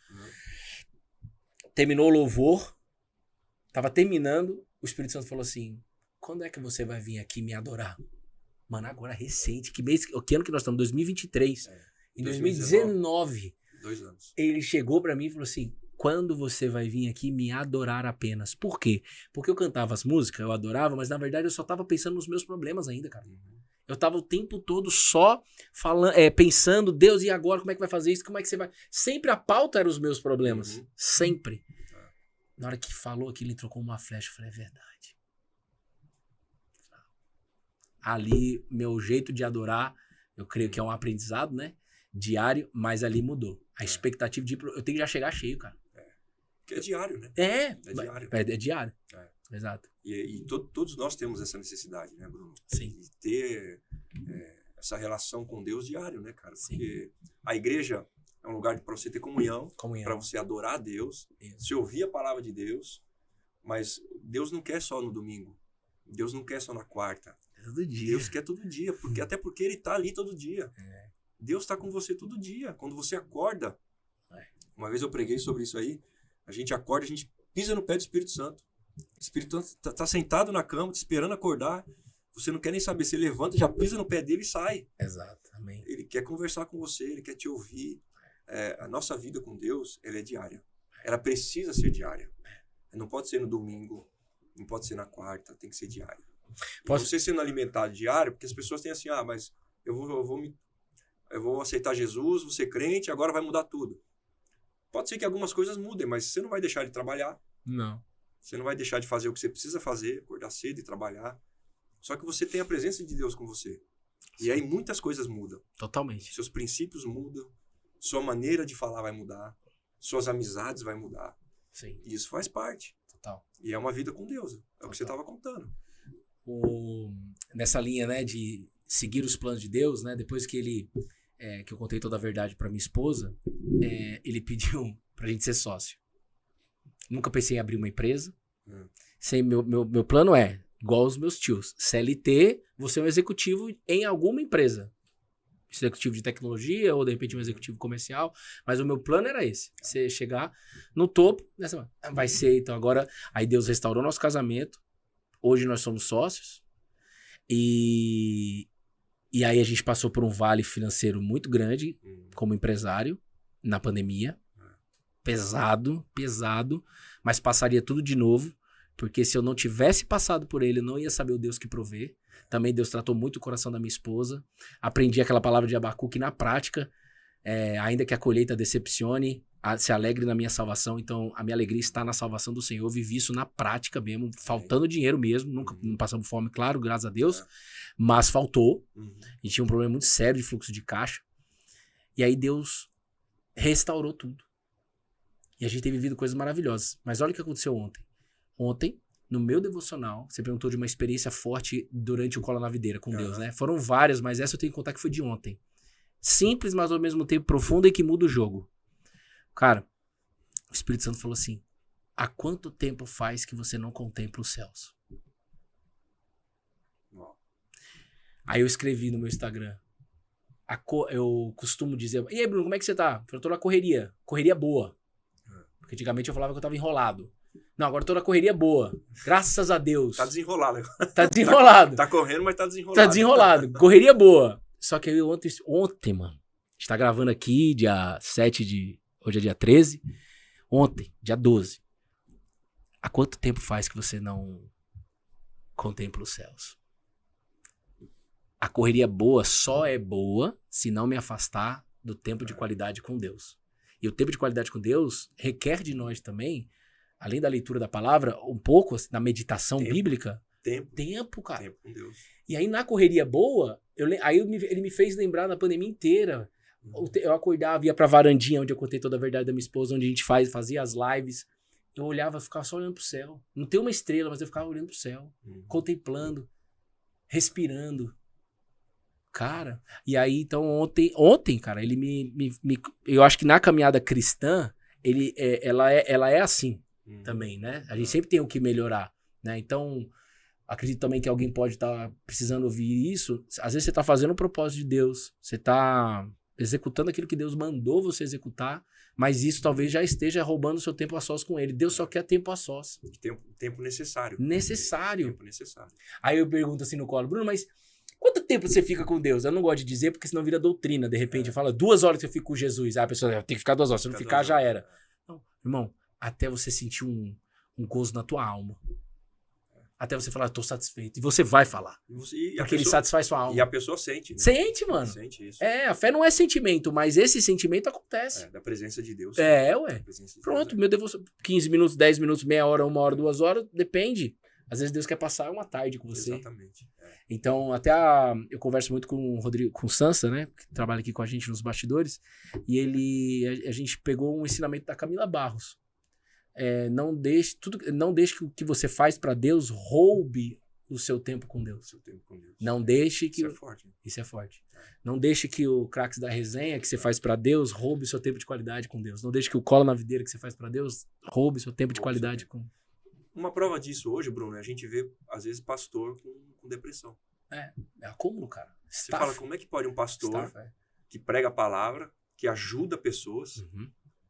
S2: Terminou o louvor. Tava terminando. O Espírito Santo falou assim, quando é que você vai vir aqui me adorar? Mano, agora recente. Que ano que nós estamos? 2023. Em 2019.
S1: 2 anos.
S2: Ele chegou pra mim e falou assim... Quando você vai vir aqui me adorar apenas? Por quê? Porque eu cantava as músicas, eu adorava, mas na verdade eu só tava pensando nos meus problemas ainda, cara. Eu tava o tempo todo só falando, pensando, Deus, e agora? Como é que vai fazer isso? Como é que você vai... Sempre a pauta eram os meus problemas. Sempre. Na hora que falou aquilo, ele trocou uma flecha, eu falei, é verdade. Ali, meu jeito de adorar, eu creio que é um aprendizado, né? Diário, mas ali mudou. A expectativa de... Eu tenho que já chegar cheio, cara.
S1: Porque é diário, né?
S2: É
S1: diário.
S2: É diário. Exato.
S1: E todos nós temos essa necessidade, né, Bruno?
S2: Sim.
S1: De ter essa relação com Deus diário, né, cara? Porque a igreja é um lugar para você ter comunhão. Para você adorar a Deus, se ouvir a palavra de Deus, mas Deus não quer só no domingo, Deus não quer só na quarta,
S2: todo dia.
S1: Deus quer todo dia, até porque Ele está ali todo dia. Deus está com você todo dia, quando você acorda. Uma vez eu preguei sobre isso aí, a gente acorda, a gente pisa no pé do Espírito Santo. O Espírito Santo está sentado na cama, te esperando acordar. Você não quer nem saber, você levanta, já pisa no pé dele e sai.
S2: Exato, amém.
S1: Ele quer conversar com você, ele quer te ouvir. A nossa vida com Deus, ela é diária. Ela precisa ser diária. Não pode ser no domingo, não pode ser na quarta, tem que ser diária. Você sendo alimentado diário, porque as pessoas têm assim, mas eu vou aceitar Jesus, vou ser crente, agora vai mudar tudo. Pode ser que algumas coisas mudem, mas você não vai deixar de trabalhar.
S2: Não.
S1: Você não vai deixar de fazer o que você precisa fazer, acordar cedo e trabalhar. Só que você tem a presença de Deus com você. E aí muitas coisas mudam.
S2: Totalmente.
S1: Seus princípios mudam, sua maneira de falar vai mudar, suas amizades vai mudar.
S2: Sim.
S1: E isso faz parte.
S2: Total.
S1: E é uma vida com Deus. É o que você estava contando.
S2: Nessa linha, né, de seguir os planos de Deus, né, depois que que eu contei toda a verdade para minha esposa, ele pediu pra gente ser sócio. Nunca pensei em abrir uma empresa. Meu plano é, igual os meus tios, CLT, você é um executivo em alguma empresa. Executivo de tecnologia ou, de repente, um executivo comercial. Mas o meu plano era esse. Você chegar no topo, vai ser, então, agora... Aí Deus restaurou nosso casamento. Hoje nós somos sócios. E aí a gente passou por um vale financeiro muito grande como empresário na pandemia. Pesado. Mas passaria tudo de novo. Porque se eu não tivesse passado por ele, eu não ia saber o Deus que provê. Também Deus tratou muito o coração da minha esposa. Aprendi aquela palavra de Abacuque na prática. Ainda que a colheita decepcione, se alegre na minha salvação. Então, a minha alegria está na salvação do Senhor. Eu vivi isso na prática mesmo, faltando dinheiro mesmo. Nunca não passamos fome, claro, graças a Deus. Mas faltou. A gente tinha um problema muito sério de fluxo de caixa. E aí Deus restaurou tudo. E a gente tem vivido coisas maravilhosas. Mas olha o que aconteceu ontem. Ontem, no meu devocional, você perguntou de uma experiência forte durante o Cola na Videira com Deus, né? Foram várias, mas essa eu tenho que contar que foi de ontem. Simples, mas ao mesmo tempo profunda e que muda o jogo. Cara, o Espírito Santo falou assim, há quanto tempo faz que você não contempla os céus? Aí eu escrevi no meu Instagram. Eu costumo dizer, e aí, Bruno, como é que você tá? Eu tô na correria boa. Porque antigamente eu falava que eu tava enrolado. Não, agora eu tô na correria boa. Graças a Deus.
S1: Tá desenrolado agora.
S2: Tá desenrolado.
S1: Tá correndo, mas tá desenrolado.
S2: Tá desenrolado. Correria boa. Só que eu ontem, mano. A gente tá gravando aqui, dia 7 de... Hoje é dia 13. Ontem, dia 12. Há quanto tempo faz que você não contempla os céus? A correria boa só é boa se não me afastar do tempo de qualidade com Deus. E o tempo de qualidade com Deus requer de nós também, além da leitura da palavra, um pouco da meditação bíblica. Tempo, cara. Tempo com Deus. E aí, na correria boa, ele me fez lembrar da pandemia inteira. Eu acordava, ia pra varandinha, onde eu contei toda a verdade da minha esposa, onde a gente fazia as lives. Eu olhava, ficava só olhando pro céu. Não tem uma estrela, mas eu ficava olhando pro céu. Contemplando. Respirando. Cara, e aí, então, ontem, cara, ele eu acho que na caminhada cristã, ela é assim também, né? A gente sempre tem o que melhorar, né? Então, acredito também que alguém pode estar precisando ouvir isso. Às vezes você está fazendo o propósito de Deus, você está executando aquilo que Deus mandou você executar, mas isso talvez já esteja roubando o seu tempo a sós com ele. Deus só quer tempo a sós.
S1: Tempo necessário.
S2: Tempo necessário. Aí eu pergunto assim no colo, Bruno, mas quanto tempo você fica com Deus? Eu não gosto de dizer, porque senão vira doutrina. De repente, eu falo 2 horas que eu fico com Jesus. Aí a pessoa tem que ficar 2 horas. Se não ficar, já era. Não, irmão, até você sentir um gozo na tua alma. Até você falar, eu tô satisfeito. E você vai falar. Porque ele satisfaz sua alma.
S1: E a pessoa sente, né?
S2: Sente, mano.
S1: Sente isso.
S2: A fé não é sentimento, mas esse sentimento acontece.
S1: Da presença de Deus.
S2: Ué. Pronto, meu Deus, 15 minutos, 10 minutos, meia hora, 1 hora, 2 horas, depende. Às vezes Deus quer passar uma tarde com você.
S1: Exatamente.
S2: Então, eu converso muito com o Rodrigo, com o Sansa, né? Que trabalha aqui com a gente nos bastidores. E a gente pegou um ensinamento da Camila Barros. Não deixe que o que você faz para Deus roube o seu tempo com Deus.
S1: Seu tempo com Deus.
S2: Não deixe que...
S1: Isso é forte. Né?
S2: Isso é forte. Não deixe que o Cracks da Resenha que você faz pra Deus roube o seu tempo de qualidade com Deus. Não deixe que o Cola na Videira que você faz pra Deus roube o seu tempo de qualidade com...
S1: Uma prova disso hoje, Bruno, a gente vê, às vezes, pastor com depressão.
S2: É acúmulo, cara.
S1: Você fala, como é que pode um pastor que prega a palavra, que ajuda pessoas,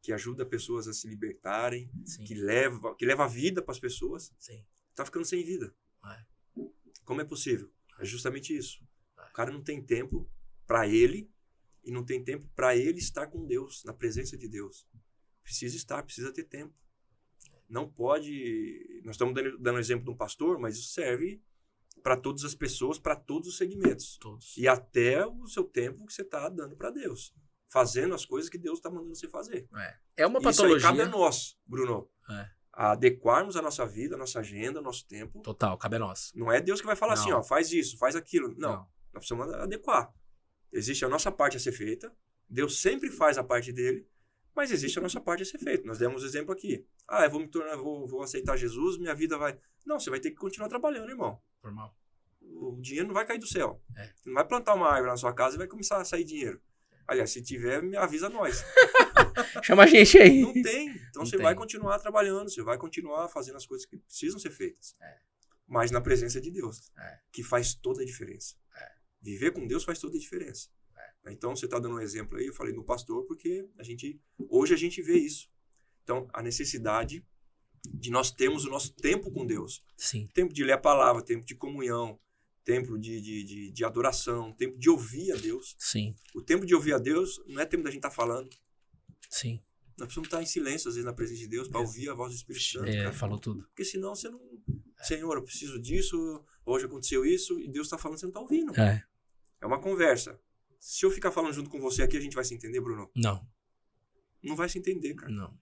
S1: que ajuda pessoas a se libertarem, que leva a vida para as pessoas, tá ficando sem vida? Como é possível? É justamente isso. O cara não tem tempo para ele e não tem tempo para ele estar com Deus, na presença de Deus. Precisa ter tempo. Não pode... Nós estamos dando exemplo de um pastor, mas isso serve para todas as pessoas, para todos os segmentos. Todos. E até o seu tempo que você está dando para Deus. Fazendo as coisas que Deus está mandando você fazer.
S2: É uma patologia.
S1: Isso aí cabe a nós, Bruno. A adequarmos a nossa vida, a nossa agenda, o nosso tempo.
S2: Total, cabe a nós.
S1: Não é Deus que vai falar assim, ó, faz isso, faz aquilo. Não. Nós precisamos adequar. Existe a nossa parte a ser feita. Deus sempre faz a parte dele. Mas existe a nossa parte a ser feita. Nós demos exemplo aqui. Eu vou me tornar, vou aceitar Jesus, minha vida vai... Não, você vai ter que continuar trabalhando, irmão.
S2: Normal.
S1: O dinheiro não vai cair do céu. Não vai plantar uma árvore na sua casa e vai começar a sair dinheiro. Aliás, se tiver, me avisa nós.
S2: Chama a gente aí.
S1: Não tem. Então você vai continuar trabalhando, você vai continuar fazendo as coisas que precisam ser feitas. Mas na presença de Deus, que faz toda a diferença. Viver com Deus faz toda a diferença. Então, você está dando um exemplo aí, eu falei no pastor, porque hoje a gente vê isso. Então, a necessidade de nós termos o nosso tempo com Deus.
S2: Sim.
S1: Tempo de ler a palavra, tempo de comunhão, tempo de adoração, tempo de ouvir a Deus.
S2: Sim.
S1: O tempo de ouvir a Deus não é tempo da gente estar falando.
S2: Sim.
S1: Nós precisamos estar em silêncio, às vezes, na presença de Deus, para ouvir a voz do Espírito Santo. Cara.
S2: Falou tudo.
S1: Porque senão você não... Senhor, eu preciso disso, hoje aconteceu isso, e Deus está falando, você não está ouvindo. É uma conversa. Se eu ficar falando junto com você aqui, a gente vai se entender, Bruno?
S2: Não.
S1: Não vai se entender, cara.
S2: Não.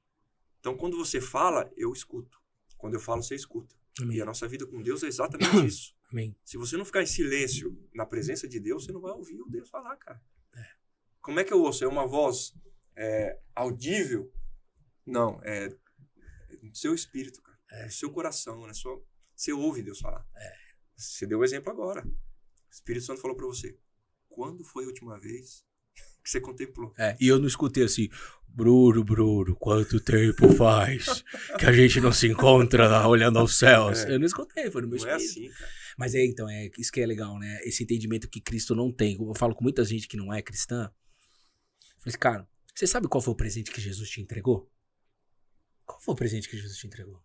S1: Então, quando você fala, eu escuto. Quando eu falo, você escuta.
S2: Amém.
S1: E a nossa vida com Deus é exatamente isso.
S2: Amém.
S1: Se você não ficar em silêncio na presença de Deus, você não vai ouvir o Deus falar, cara. Como é que eu ouço? É uma voz audível? Não, é no seu espírito, cara. No seu coração, né? Você ouve Deus falar. Você deu o exemplo agora. O Espírito Santo falou para você. Quando foi a última vez que você contemplou?
S2: E eu não escutei assim, Bruno, quanto tempo faz que a gente não se encontra lá olhando aos céus? Eu não escutei, foi no meu espírito.
S1: Não é assim, cara.
S2: Mas então, isso que é legal, né? Esse entendimento que Cristo não tem. Eu falo com muita gente que não é cristã. Eu falei assim, cara, você sabe qual foi o presente que Jesus te entregou? Qual foi o presente que Jesus te entregou?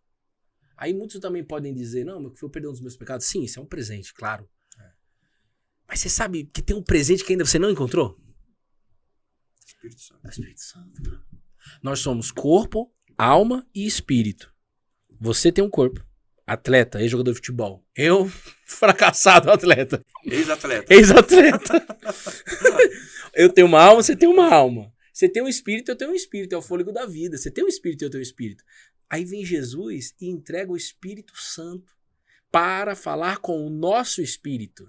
S2: Aí muitos também podem dizer, não, mas foi o perdão dos meus pecados. Sim, isso é um presente, claro. Mas você sabe que tem um presente que ainda você não encontrou?
S1: Espírito Santo.
S2: É o Espírito Santo. Nós somos corpo, alma e espírito. Você tem um corpo. Atleta, ex-jogador de futebol. Eu, fracassado atleta. Ex-atleta. Eu tenho uma alma, você tem uma alma. Você tem um espírito, eu tenho um espírito. É o fôlego da vida. Você tem um espírito, eu tenho um espírito. Aí vem Jesus e entrega o Espírito Santo para falar com o nosso espírito.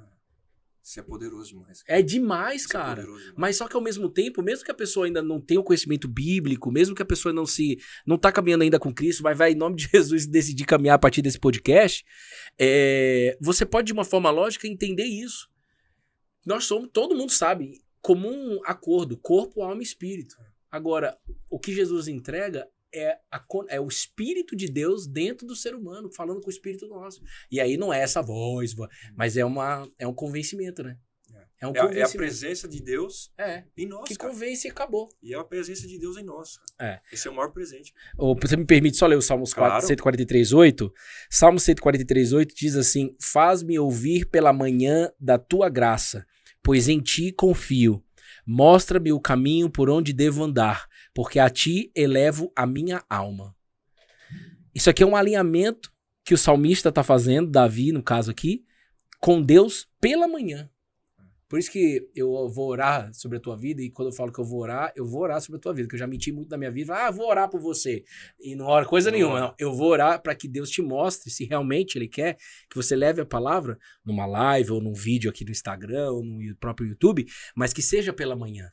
S1: Isso é poderoso demais.
S2: É demais, cara. Mas só que ao mesmo tempo, mesmo que a pessoa ainda não tenha o conhecimento bíblico, mesmo que a pessoa não tá caminhando ainda com Cristo, mas vai em nome de Jesus decidir caminhar a partir desse podcast, você pode de uma forma lógica entender isso. Nós somos, todo mundo sabe, comum acordo, corpo, alma e espírito. Agora, o que Jesus entrega é o Espírito de Deus dentro do ser humano, falando com o Espírito nosso. E aí não é essa voz, mas é um convencimento, né? É
S1: a presença de Deus em nós,
S2: que
S1: cara.
S2: Convence e acabou.
S1: E é a presença de Deus em nós. Esse é o maior presente.
S2: Você me permite só ler o Salmos 143:8? Salmo 143:8 diz assim, faz-me ouvir pela manhã da tua graça, pois em ti confio. Mostra-me o caminho por onde devo andar, porque a ti elevo a minha alma. Isso aqui é um alinhamento que o salmista está fazendo, Davi, no caso aqui, com Deus pela manhã. Por isso que eu vou orar sobre a tua vida, e quando eu falo que eu vou orar sobre a tua vida, que eu já menti muito na minha vida, vou orar por você, e não oro coisa nenhuma, não. Eu vou orar para que Deus te mostre, se realmente Ele quer que você leve a palavra numa live, ou num vídeo aqui no Instagram, ou no próprio YouTube, mas que seja pela manhã.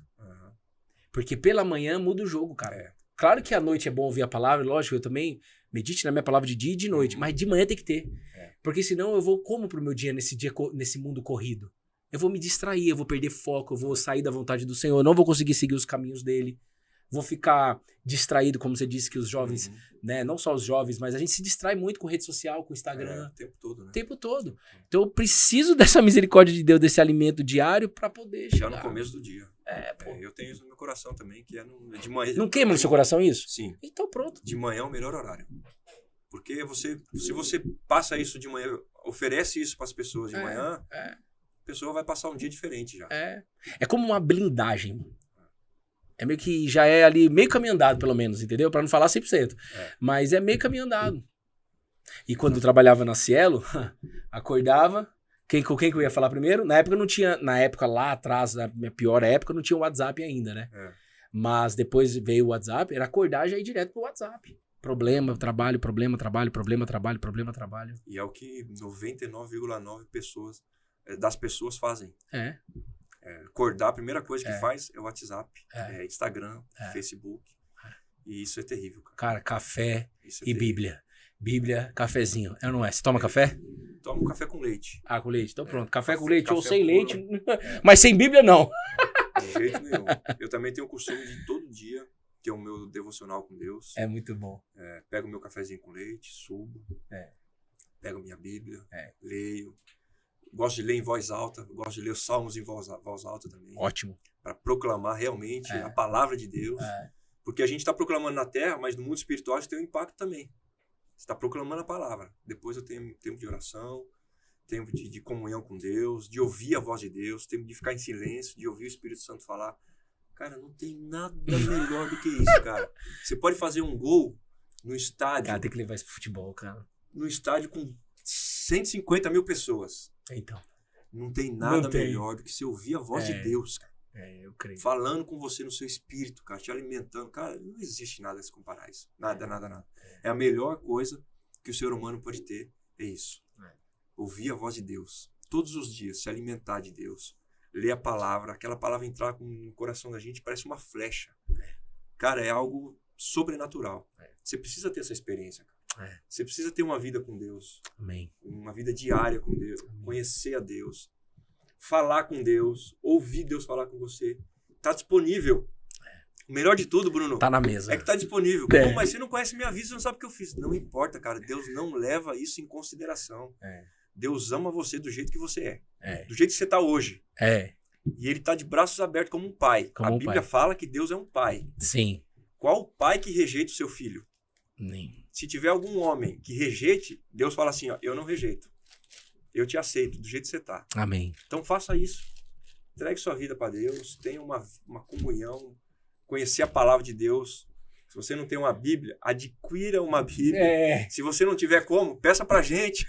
S2: Porque pela manhã muda o jogo, cara. Claro que à noite é bom ouvir a palavra, lógico, eu também medite na minha palavra de dia e de noite, mas de manhã tem que ter. Porque senão eu vou como pro meu dia nesse mundo corrido? Eu vou me distrair, eu vou perder foco, eu vou sair da vontade do Senhor, eu não vou conseguir seguir os caminhos dele. Vou ficar distraído, como você disse, que os jovens, né? Não só os jovens, mas a gente se distrai muito com rede social, com Instagram.
S1: O tempo todo, né?
S2: O tempo todo. Então eu preciso dessa misericórdia de Deus, desse alimento diário pra poder chegar.
S1: Já no começo do dia. Eu tenho isso no meu coração também, que é de manhã.
S2: Não queima no seu coração isso?
S1: Sim.
S2: Então pronto.
S1: De manhã é o melhor horário. Porque se você passa isso de manhã, oferece isso para as pessoas de manhã, a pessoa vai passar um dia diferente já.
S2: É como uma blindagem. É meio que já é ali meio caminho andado, pelo menos, entendeu? Pra não falar 100%. Mas é meio caminho andado. E quando eu trabalhava na Cielo, acordava... Com quem que eu ia falar primeiro? Na época não tinha... Na época lá atrás, na minha pior época, não tinha o WhatsApp ainda, né? Mas depois veio o WhatsApp, era acordar e já ir direto pro WhatsApp. Problema, trabalho, problema, trabalho, problema, trabalho, problema, trabalho.
S1: E é o que 99,9% das pessoas fazem. Acordar, a primeira coisa que faz é o WhatsApp, Instagram, Facebook. E isso é terrível, cara.
S2: Cara, café e Bíblia. Bíblia, cafezinho. É ou não é? Você toma café?
S1: Tomo um café com leite.
S2: Ah, com leite. Então pronto. Café com leite ou sem
S1: puro.
S2: leite. Mas sem Bíblia, não.
S1: De jeito nenhum. Eu também tenho o costume de todo dia ter o meu devocional com Deus.
S2: É muito bom.
S1: Pego meu cafezinho com leite, subo. Pego minha Bíblia, leio. Gosto de ler em voz alta. Gosto de ler os salmos em voz alta também.
S2: Ótimo.
S1: Para proclamar realmente a palavra de Deus. Porque a gente está proclamando na terra, mas no mundo espiritual isso tem um impacto também. Você está proclamando a palavra. Depois eu tenho tempo de oração, tempo de comunhão com Deus, de ouvir a voz de Deus, tempo de ficar em silêncio, de ouvir o Espírito Santo falar. Cara, não tem nada melhor do que isso, cara. Você pode fazer um gol no estádio.
S2: Cara, tem que levar isso pro futebol, cara.
S1: No estádio com 150 mil pessoas.
S2: Então.
S1: Não tem nada melhor do que você ouvir a voz de Deus, cara.
S2: Eu creio.
S1: Falando com você no seu espírito, cara, te alimentando. Cara, não existe nada a se comparar a isso. Nada. É a melhor coisa que o ser humano pode ter, é isso. Ouvir a voz de Deus. Todos os dias, se alimentar de Deus. Ler a palavra, aquela palavra entrar no coração da gente, parece uma flecha. Cara, é algo sobrenatural. Você precisa ter essa experiência, cara. Você precisa ter uma vida com Deus.
S2: Amém.
S1: Uma vida diária com Deus. Conhecer a Deus. Falar com Deus, ouvir Deus falar com você. Tá disponível. O melhor de tudo, Bruno,
S2: tá na mesa.
S1: É que tá disponível. Pô, mas você não conhece minha vida, você não sabe o que eu fiz. Não importa, cara. Deus não leva isso em consideração. Deus ama você do jeito que você é. Do jeito que você tá hoje. E ele tá de braços abertos como um pai. A Bíblia fala que Deus é um pai.
S2: Sim.
S1: Qual pai que rejeita o seu filho?
S2: Nem.
S1: Se tiver algum homem que rejeite, Deus fala assim, ó, eu não rejeito. Eu te aceito do jeito que você tá.
S2: Amém.
S1: Então faça isso. Entregue sua vida para Deus. Tenha uma comunhão. Conhecer a palavra de Deus. Se você não tem uma Bíblia, adquira uma Bíblia. Se você não tiver como, peça pra gente.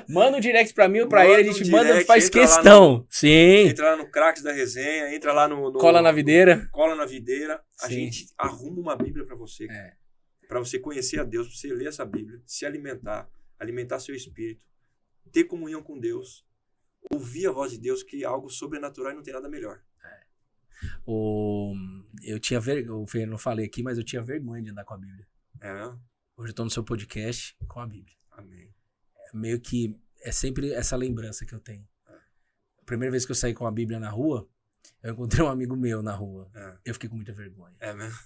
S2: Manda um direct pra mim ou pra ele. A gente manda, faz questão. Sim.
S1: Entra lá no Cracks da Resenha. Entra lá no
S2: Cola na Videira.
S1: Cola na Videira. A
S2: Sim.
S1: gente arruma uma Bíblia pra você. Pra você conhecer a Deus. Pra você ler essa Bíblia. Se alimentar. Alimentar seu espírito. Ter comunhão com Deus, ouvir a voz de Deus, que é algo sobrenatural e não tem nada melhor.
S2: Eu tinha vergonha, eu não falei aqui, mas eu tinha vergonha de andar com a Bíblia. Hoje eu tô no seu podcast com a Bíblia.
S1: Amém.
S2: Meio que é sempre essa lembrança que eu tenho. A primeira vez que eu saí com a Bíblia na rua, eu encontrei um amigo meu na rua. Eu fiquei com muita vergonha.
S1: É mesmo?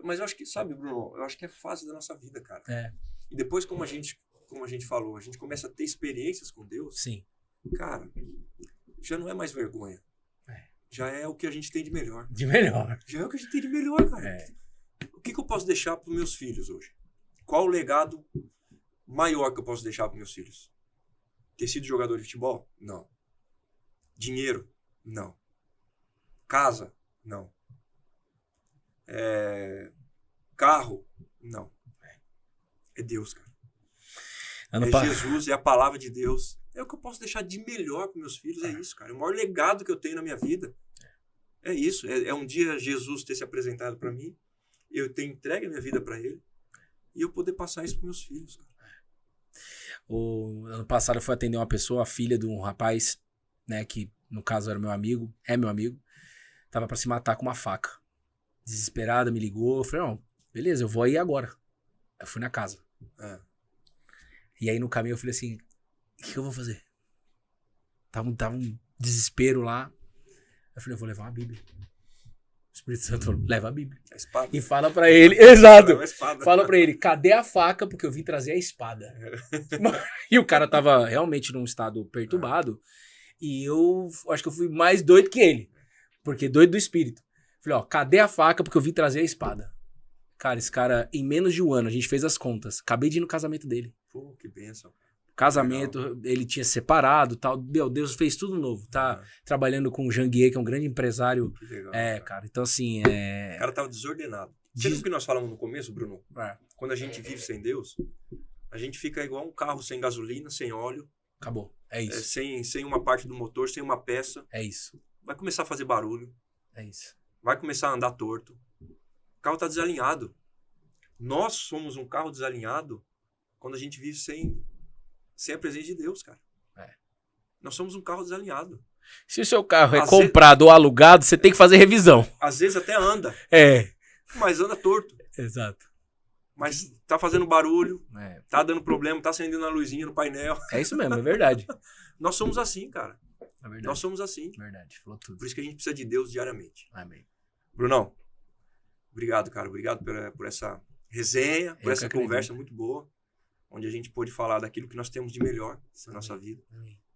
S1: Mas eu acho que, sabe, Bruno, eu acho que é fase da nossa vida, cara. E depois, como a gente falou, a gente começa a ter experiências com Deus.
S2: Sim.
S1: Cara, já não é mais vergonha. Já é o que a gente tem de melhor.
S2: De melhor.
S1: Já é o que a gente tem de melhor, cara. O que eu posso deixar para os meus filhos hoje? Qual o legado maior que eu posso deixar para meus filhos? Ter sido jogador de futebol? Não. Dinheiro? Não. Casa? Não. Carro? Não. É Deus, cara. Jesus, é a palavra de Deus. É o que eu posso deixar de melhor para meus filhos, é isso, cara. O maior legado que eu tenho na minha vida é isso. É um dia Jesus ter se apresentado para mim, eu ter entregue a minha vida para ele e eu poder passar isso para meus filhos, cara.
S2: O ano passado eu fui atender uma pessoa, a filha de um rapaz, né, que no caso era meu amigo, é meu amigo, tava para se matar com uma faca. desesperada, me ligou. Eu falei, não, beleza, eu vou aí agora. Eu fui na casa. E aí no caminho eu falei assim, o que eu vou fazer? Tava um desespero lá. Eu falei, eu vou levar uma Bíblia. O Espírito Santo falou, leva a Bíblia.
S1: A espada.
S2: E fala pra ele, exato.
S1: Espada.
S2: Fala pra ele, cadê a faca? Porque eu vim trazer a espada. E o cara tava realmente num estado perturbado. E eu acho que eu fui mais doido que ele. Porque doido do espírito. Falei, ó, cadê a faca? Porque eu vim trazer a espada. Cara, esse cara, em menos de um ano, a gente fez as contas. Acabei de ir no casamento dele.
S1: Pô, que bênção.
S2: Casamento,
S1: Legal.
S2: ele tinha separado, tal. Meu Deus, fez tudo novo. Tá trabalhando com o Janguier, que é um grande empresário.
S1: Que legal.
S2: Cara. Então assim,
S1: O cara tava desordenado. Você viu o que nós falamos no começo, Bruno? Quando a gente vive sem Deus, a gente fica igual um carro sem gasolina, sem óleo.
S2: Acabou. É isso.
S1: Sem uma parte do motor, sem uma peça.
S2: É isso.
S1: Vai começar a fazer barulho.
S2: É isso.
S1: Vai começar a andar torto. O carro tá desalinhado. Nós somos um carro desalinhado quando a gente vive sem a presença de Deus, cara. Nós somos um carro desalinhado.
S2: Se o seu carro é comprado ou alugado, você tem que fazer revisão.
S1: Às vezes até anda. Mas anda torto.
S2: Exato.
S1: Mas tá fazendo barulho, tá dando problema, tá acendendo a luzinha no painel.
S2: É isso mesmo, é verdade.
S1: Nós somos assim, cara.
S2: É verdade.
S1: Nós somos assim.
S2: Verdade, falou tudo.
S1: Por isso que a gente precisa de Deus diariamente.
S2: Amém.
S1: Brunão, obrigado, cara. Obrigado por essa resenha, por essa conversa muito boa, onde a gente pôde falar daquilo que nós temos de melhor na nossa vida,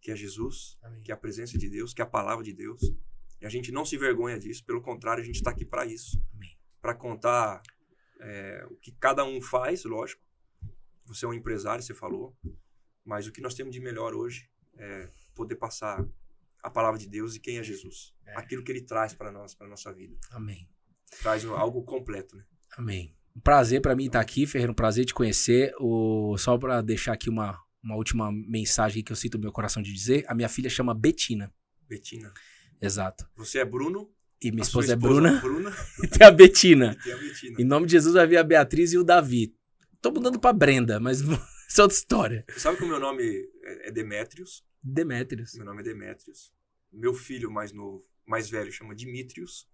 S1: que é Jesus, que é a presença de Deus, que é a palavra de Deus. E a gente não se envergonha disso, pelo contrário, a gente está aqui para isso. Para contar o que cada um faz, lógico. Você é um empresário, você falou, mas o que nós temos de melhor hoje é poder passar a palavra de Deus e quem é Jesus. Aquilo que ele traz para nós, para nossa vida.
S2: Amém.
S1: Traz algo completo, né?
S2: Amém. Um prazer para mim estar aqui, Ferreira, um prazer te conhecer. Só para deixar aqui uma última mensagem que eu sinto no meu coração de dizer, a minha filha chama Betina.
S1: Betina.
S2: Exato.
S1: Você é Bruno.
S2: E minha esposa é Bruna.
S1: Bruna.
S2: E tem a Betina.
S1: E tem a Betina.
S2: Em nome de Jesus vai vir a Beatriz e o Davi. Tô mudando pra Brenda, mas isso é outra história.
S1: Você sabe que o meu nome é Demétrios?
S2: Demétrios.
S1: Meu nome é Demétrios. Meu filho mais velho chama Dimitrios.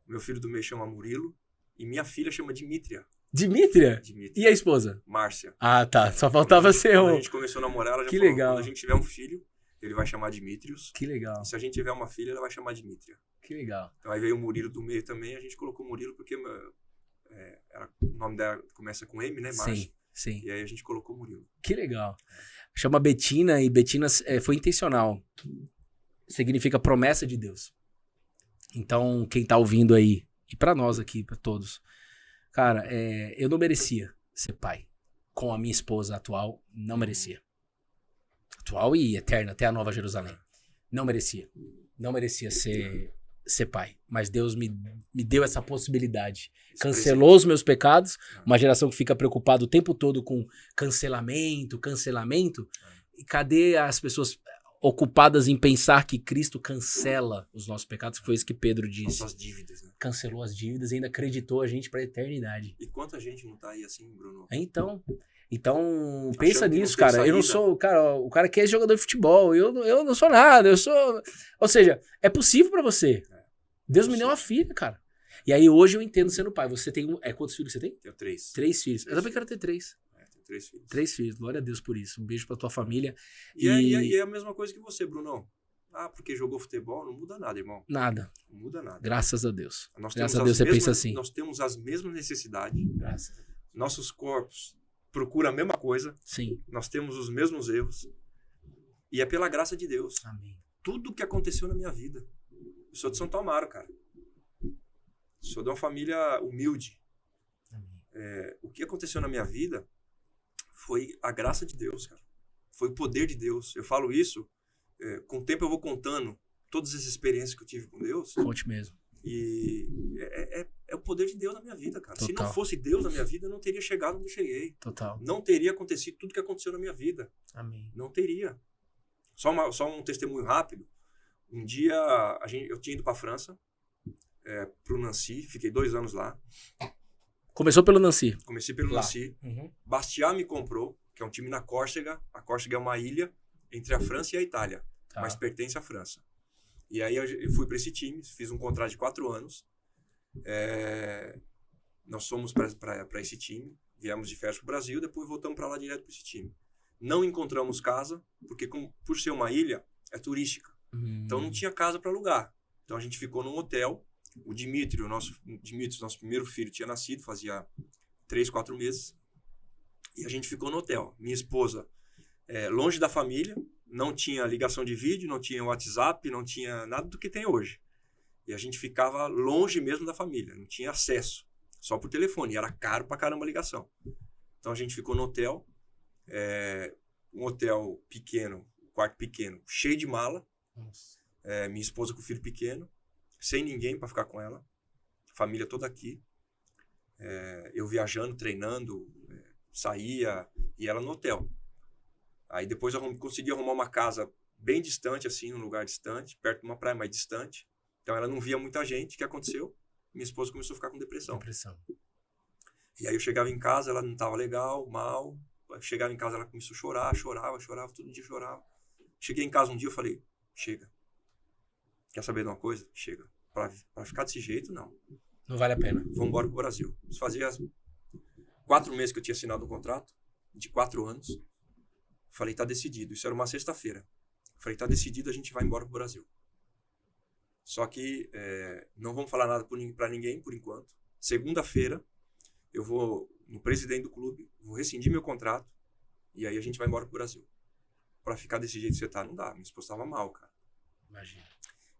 S1: Meu filho do meio chama Murilo. E minha filha chama Dimítria.
S2: Dimítria? E a esposa?
S1: Márcia.
S2: Ah, tá. Só faltava ser
S1: Quando a gente começou a namorar, ela já falou,
S2: legal.
S1: Quando a gente tiver um filho, ele vai chamar Dimitrios.
S2: Que legal.
S1: E se a gente tiver uma filha, ela vai chamar Dimítria.
S2: Que legal.
S1: Então aí veio o Murilo do meio também, a gente colocou Murilo porque o nome dela começa com M, né? Márcia.
S2: Sim.
S1: E aí a gente colocou Murilo.
S2: Que legal. Chama Betina e Betina foi intencional. Significa promessa de Deus. Então, quem tá ouvindo aí, e pra nós aqui, pra todos, cara, eu não merecia ser pai. Com a minha esposa atual, não merecia. Atual e eterna, até a Nova Jerusalém. Não merecia. Não merecia ser pai. Mas Deus me deu essa possibilidade. Cancelou os meus pecados. Uma geração que fica preocupada o tempo todo com cancelamento. E cadê as pessoas ocupadas em pensar que Cristo cancela os nossos pecados? Foi isso que Pedro disse.
S1: Nossas dívidas, né?
S2: Cancelou as dívidas e ainda acreditou a gente pra eternidade.
S1: E quanta gente não tá aí assim, Bruno?
S2: Então pensa
S1: Achando
S2: nisso, cara.
S1: saída.
S2: Eu não sou, cara, o cara que é jogador de futebol. Eu não sou nada. Ou seja, é possível pra você. Deus me deu uma filha, cara. E aí hoje eu entendo sendo pai. Você tem quantos filhos você tem?
S1: Tenho 3.
S2: 3 filhos. Eu também quero ter 3.
S1: Tenho 3 filhos.
S2: 3 filhos. Glória a Deus por isso. Um beijo pra tua família.
S1: E é a mesma coisa que você, Brunão. Porque jogou futebol, não muda nada, irmão.
S2: Nada.
S1: Não muda nada.
S2: Graças a Deus.
S1: Graças
S2: a Deus você pensa assim.
S1: Nós temos as mesmas necessidades.
S2: Graças a Deus.
S1: Nossos corpos procuram a mesma coisa.
S2: Sim.
S1: Nós temos os mesmos erros. E é pela graça de Deus.
S2: Amém.
S1: Tudo que aconteceu na minha vida. Eu sou de Santo Amaro, cara. Sou de uma família humilde. O que aconteceu na minha vida foi a graça de Deus, cara. Foi o poder de Deus. Eu falo isso, com o tempo eu vou contando todas as experiências que eu tive com Deus.
S2: Conte mesmo.
S1: E é o poder de Deus na minha vida, cara.
S2: Total.
S1: Se não fosse Deus na minha vida, eu não teria chegado onde eu cheguei.
S2: Total.
S1: Não teria acontecido tudo que aconteceu na minha vida.
S2: Amém.
S1: Não teria. Só um testemunho rápido. Um dia eu tinha ido para a França, pro Nancy, fiquei 2 anos lá.
S2: Começou pelo Nancy.
S1: Comecei pelo Nancy.
S2: Uhum.
S1: Bastia me comprou, que é um time na Córcega. A Córcega é uma ilha entre a França e a Itália, mas pertence à França. E aí eu fui para esse time, fiz um contrato de 4 anos. nós fomos para esse time, viemos de férias para o Brasil, depois voltamos para lá direto para esse time. Não encontramos casa, porque por ser uma ilha, é turística. Então não tinha casa para alugar. Então a gente ficou num hotel. O Dimitri, nosso primeiro filho, tinha nascido, fazia 3, 4 meses. E a gente ficou no hotel. Minha esposa, longe da família, não tinha ligação de vídeo, não tinha WhatsApp, não tinha nada do que tem hoje. E a gente ficava longe mesmo da família, não tinha acesso, só por telefone. E era caro pra caramba a ligação. Então a gente ficou no hotel, um hotel pequeno, quarto pequeno, cheio de mala. Minha esposa com o filho pequeno, sem ninguém para ficar com ela, família toda aqui, eu viajando, treinando, saía e ela no hotel. Aí depois eu consegui arrumar uma casa bem distante, assim, num lugar distante, perto de uma praia mais distante. Então ela não via muita gente. O que aconteceu? Minha esposa começou a ficar com depressão. E aí eu chegava em casa, ela não estava legal, mal. Eu chegava em casa, ela começou a chorar, chorava, todo dia chorava. Cheguei em casa um dia, eu falei, chega. Quer saber de uma coisa? Chega. Pra ficar desse jeito, não.
S2: Não vale a pena.
S1: Vamos embora pro Brasil. Isso fazia 4 meses que eu tinha assinado um contrato, de 4 anos. Falei, tá decidido. Isso era uma sexta-feira. Falei, tá decidido, a gente vai embora pro Brasil. Só que não vamos falar nada pra ninguém, por enquanto. Segunda-feira, eu vou no presidente do clube, vou rescindir meu contrato, e aí a gente vai embora pro Brasil. Pra ficar desse jeito que você tá, não dá. Minha esposa tava mal, cara.
S2: Imagina.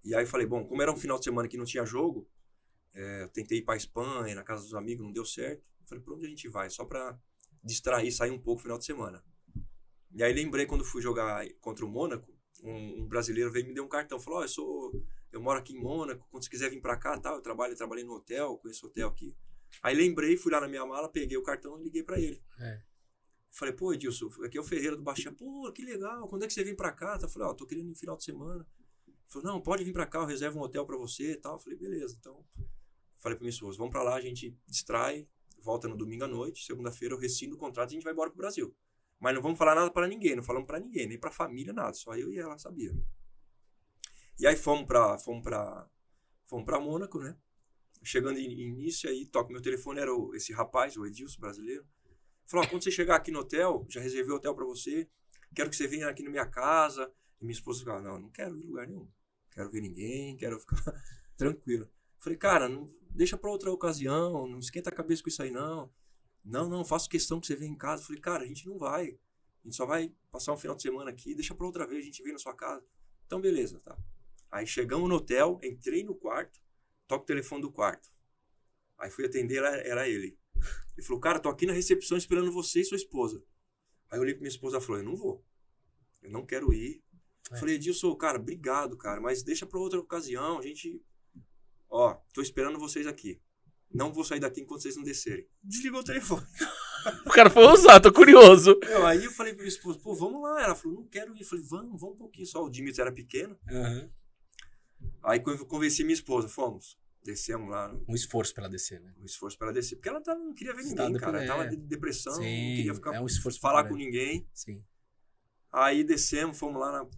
S1: E aí eu falei, bom, como era um final de semana que não tinha jogo, eu tentei ir pra Espanha, na casa dos amigos, não deu certo. Eu falei, pra onde a gente vai? Só pra distrair, sair um pouco no final de semana. E aí lembrei quando fui jogar contra o Mônaco, um brasileiro veio e me deu um cartão. Falou, eu moro aqui em Mônaco, quando você quiser vir pra cá, tal, eu trabalhei no hotel, conheço o hotel aqui. Aí lembrei, fui lá na minha mala, peguei o cartão e liguei pra ele. Falei, pô, Edilson, aqui é o Ferreira do Baixinha. Pô, que legal, quando é que você vem pra cá? Eu falei, tô querendo ir no final de semana. Ele falou, não, pode vir pra cá, eu reservo um hotel pra você e tal. Eu falei, beleza, então. Falei pra minha esposa, vamos pra lá, a gente distrai, volta no domingo à noite, segunda-feira eu rescindo o contrato e a gente vai embora pro Brasil. Mas não vamos falar nada pra ninguém, não falamos pra ninguém, nem pra família, nada, só eu e ela sabia. E aí fomos pra Mônaco, né? Chegando em início, aí toca meu telefone, era esse rapaz, o Edilson, brasileiro. Falou, quando você chegar aqui no hotel, já reservei o hotel pra você, quero que você venha aqui na minha casa. E minha esposa falou, não quero ir em lugar nenhum, quero ver ninguém, quero ficar tranquilo. Falei, cara, não, deixa pra outra ocasião, não esquenta a cabeça com isso aí não. Não, faço questão que você venha em casa. Falei, cara, a gente não vai, a gente só vai passar um final de semana aqui, deixa pra outra vez, a gente vem na sua casa. Então beleza, tá. Aí chegamos no hotel, entrei no quarto, toco o telefone do quarto. Aí fui atender, era ele. Ele falou, cara, tô aqui na recepção esperando você e sua esposa. Aí eu olhei pra minha esposa e falou, eu não vou. Eu não quero ir. Falei, Edilson, cara, obrigado, cara, mas deixa pra outra ocasião, a gente... tô esperando vocês aqui. Não vou sair daqui enquanto vocês não descerem. Desligou o telefone.
S2: O cara foi ousado, tô curioso.
S1: Aí eu falei pra minha esposa, pô, vamos lá. Ela falou, não quero ir. Eu falei, vamos um pouquinho só. O Dimitri era pequeno. Aí eu convenci minha esposa, fomos. Descemos lá.
S2: Um esforço pra ela descer, né?
S1: Um esforço pra ela descer. Porque ela não queria ver ninguém, cara. Ela tava de depressão,
S2: Sim,
S1: não queria ficar,
S2: um esforço
S1: falar com ninguém.
S2: Sim.
S1: Aí descemos, fomos lá,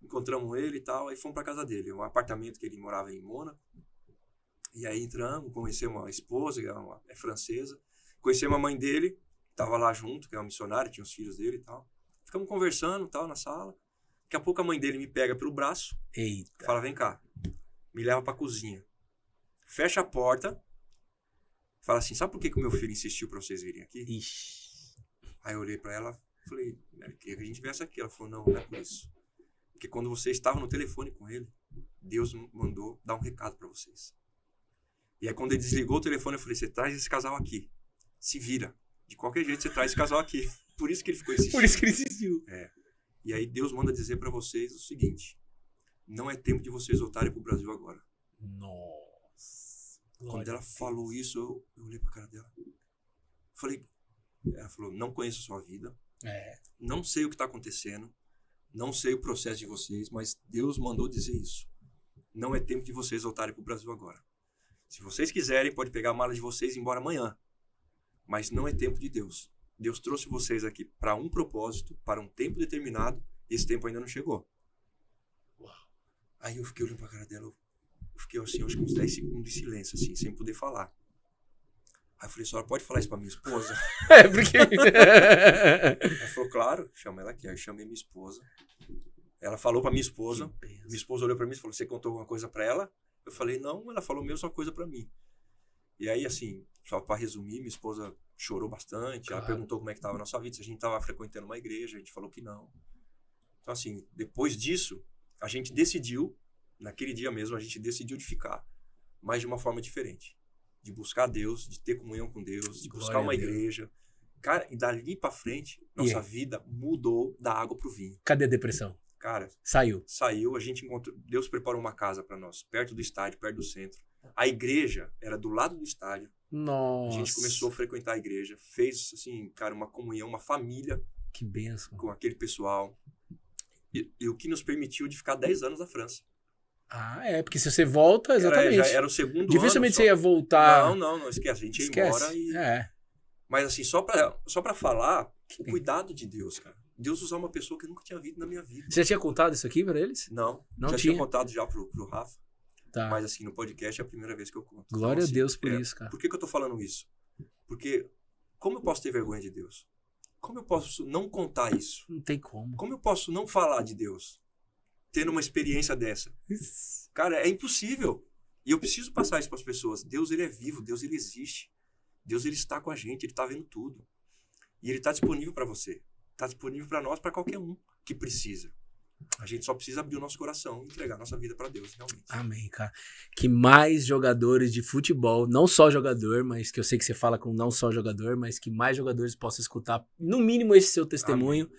S1: encontramos ele e tal. Aí fomos pra casa dele. Um apartamento que ele morava em Mônaco. E aí entramos, conhecemos a esposa, que é francesa. Conhecemos a mãe dele, tava lá junto, que é uma missionária, tinha os filhos dele e tal. Ficamos conversando tal, na sala. Daqui a pouco a mãe dele me pega pelo braço.
S2: Eita.
S1: Fala, vem cá. Me leva pra cozinha. Fecha a porta. Fala assim, sabe por que o meu filho insistiu pra vocês virem aqui?
S2: Ixi.
S1: Aí eu olhei pra ela, falei, queria que a gente viesse aqui. Ela falou, não é por isso. Porque quando vocês estavam no telefone com ele, Deus mandou dar um recado pra vocês. E aí quando ele desligou o telefone, eu falei, você traz esse casal aqui. Se vira. De qualquer jeito você traz esse casal aqui. Por isso que ele ficou insistindo.
S2: Por isso que ele insistiu.
S1: E aí Deus manda dizer pra vocês o seguinte, não é tempo de vocês voltarem pro Brasil agora.
S2: Nossa.
S1: Quando ela falou isso, eu olhei pra cara dela. Falei, ela falou, não conheço a sua vida. Não sei o que tá acontecendo. Não sei o processo de vocês, mas Deus mandou dizer isso. Não é tempo de vocês voltarem pro Brasil agora. Se vocês quiserem, pode pegar a mala de vocês e ir embora amanhã. Mas não é tempo de Deus. Deus trouxe vocês aqui para um propósito, para um tempo determinado, e esse tempo ainda não chegou. Uau. Aí eu fiquei olhando pra cara dela. Eu fiquei assim, acho que uns 10 segundos de silêncio, assim, sem poder falar. Aí eu falei, senhora, pode falar isso pra minha esposa?
S2: Porque...
S1: Ela falou, claro, chama ela aqui. Aí eu chamei minha esposa. Ela falou pra minha esposa. Minha esposa olhou pra mim e falou, você contou alguma coisa pra ela? Eu falei, não, ela falou a mesma coisa pra mim. E aí, assim, só pra resumir, minha esposa chorou bastante. Ela perguntou como é que tava a nossa vida, se a gente tava frequentando uma igreja. A gente falou que não. Então, assim, depois disso, a gente decidiu, naquele dia mesmo, a gente decidiu de ficar, mas de uma forma diferente. De buscar Deus, de ter comunhão com Deus, de buscar uma igreja. Cara, e dali pra frente, nossa vida mudou da água pro vinho.
S2: Cadê a depressão?
S1: Cara,
S2: Saiu,
S1: a gente encontrou, Deus preparou uma casa pra nós, perto do estádio, perto do centro. A igreja era do lado do estádio.
S2: Nossa.
S1: A gente começou a frequentar a igreja, fez, assim, cara, uma comunhão, uma família.
S2: Que bênção.
S1: Com aquele pessoal. E o que nos permitiu de ficar 10 anos na França.
S2: Porque se você volta, exatamente.
S1: Já era o segundo
S2: Dificilmente
S1: ano.
S2: você ia voltar.
S1: Não, esquece. A gente ia embora e... Mas assim, só pra falar, o cuidado de Deus, cara. Deus usar uma pessoa que eu nunca tinha visto na minha vida.
S2: Você já tinha contado isso aqui pra eles?
S1: Não já
S2: tinha
S1: contado já pro Rafa.
S2: Tá.
S1: Mas assim, no podcast é a primeira vez que eu conto.
S2: Glória
S1: então, assim,
S2: a Deus por isso, cara.
S1: Por que eu tô falando isso? Porque como eu posso ter vergonha de Deus? Como eu posso não contar isso?
S2: Não tem como.
S1: Como eu posso não falar de Deus? Tendo uma experiência dessa. Cara, é impossível. E eu preciso passar isso para as pessoas. Deus, ele é vivo. Deus, ele existe. Deus, ele está com a gente. Ele está vendo tudo. E ele está disponível para você. Está disponível para nós, para qualquer um que precisa. A gente só precisa abrir o nosso coração e entregar nossa vida para Deus, realmente.
S2: Amém, cara. Que mais jogadores de futebol, não só jogador, mas que eu sei que você fala com não só jogador, mas que mais jogadores possam escutar, no mínimo, esse seu testemunho,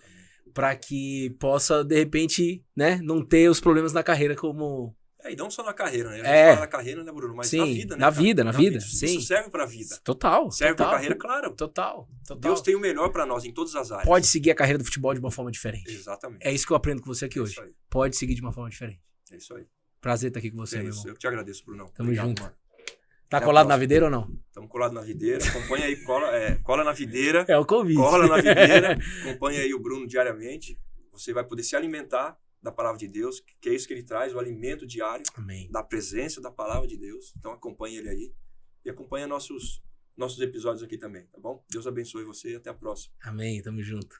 S2: para que possa, de repente, né, não ter os problemas na carreira como...
S1: E não só na carreira, né? A gente fala na carreira, né, Bruno? Mas
S2: sim,
S1: na vida, né?
S2: Na vida, sim.
S1: Isso serve pra vida.
S2: Total.
S1: Serve pra carreira, claro.
S2: Total.
S1: Deus tem o melhor pra nós em todas as áreas.
S2: Pode seguir a carreira do futebol de uma forma diferente.
S1: Exatamente.
S2: É isso que eu aprendo com você aqui hoje. Pode seguir de uma forma diferente.
S1: É isso aí.
S2: Prazer estar aqui com você, meu irmão.
S1: Eu que te agradeço, Brunão.
S2: Tamo junto. Mano. Tá colado na videira ou não?
S1: Estamos colados na videira. Acompanha aí, cola na videira.
S2: É o convite.
S1: Cola na videira. Acompanha aí o Bruno diariamente. Você vai poder se alimentar da palavra de Deus, que é isso que ele traz, o alimento diário.
S2: Amém.
S1: Da presença da palavra de Deus. Então acompanha ele aí. E acompanha nossos episódios aqui também, tá bom? Deus abençoe você e até a próxima.
S2: Amém, tamo junto.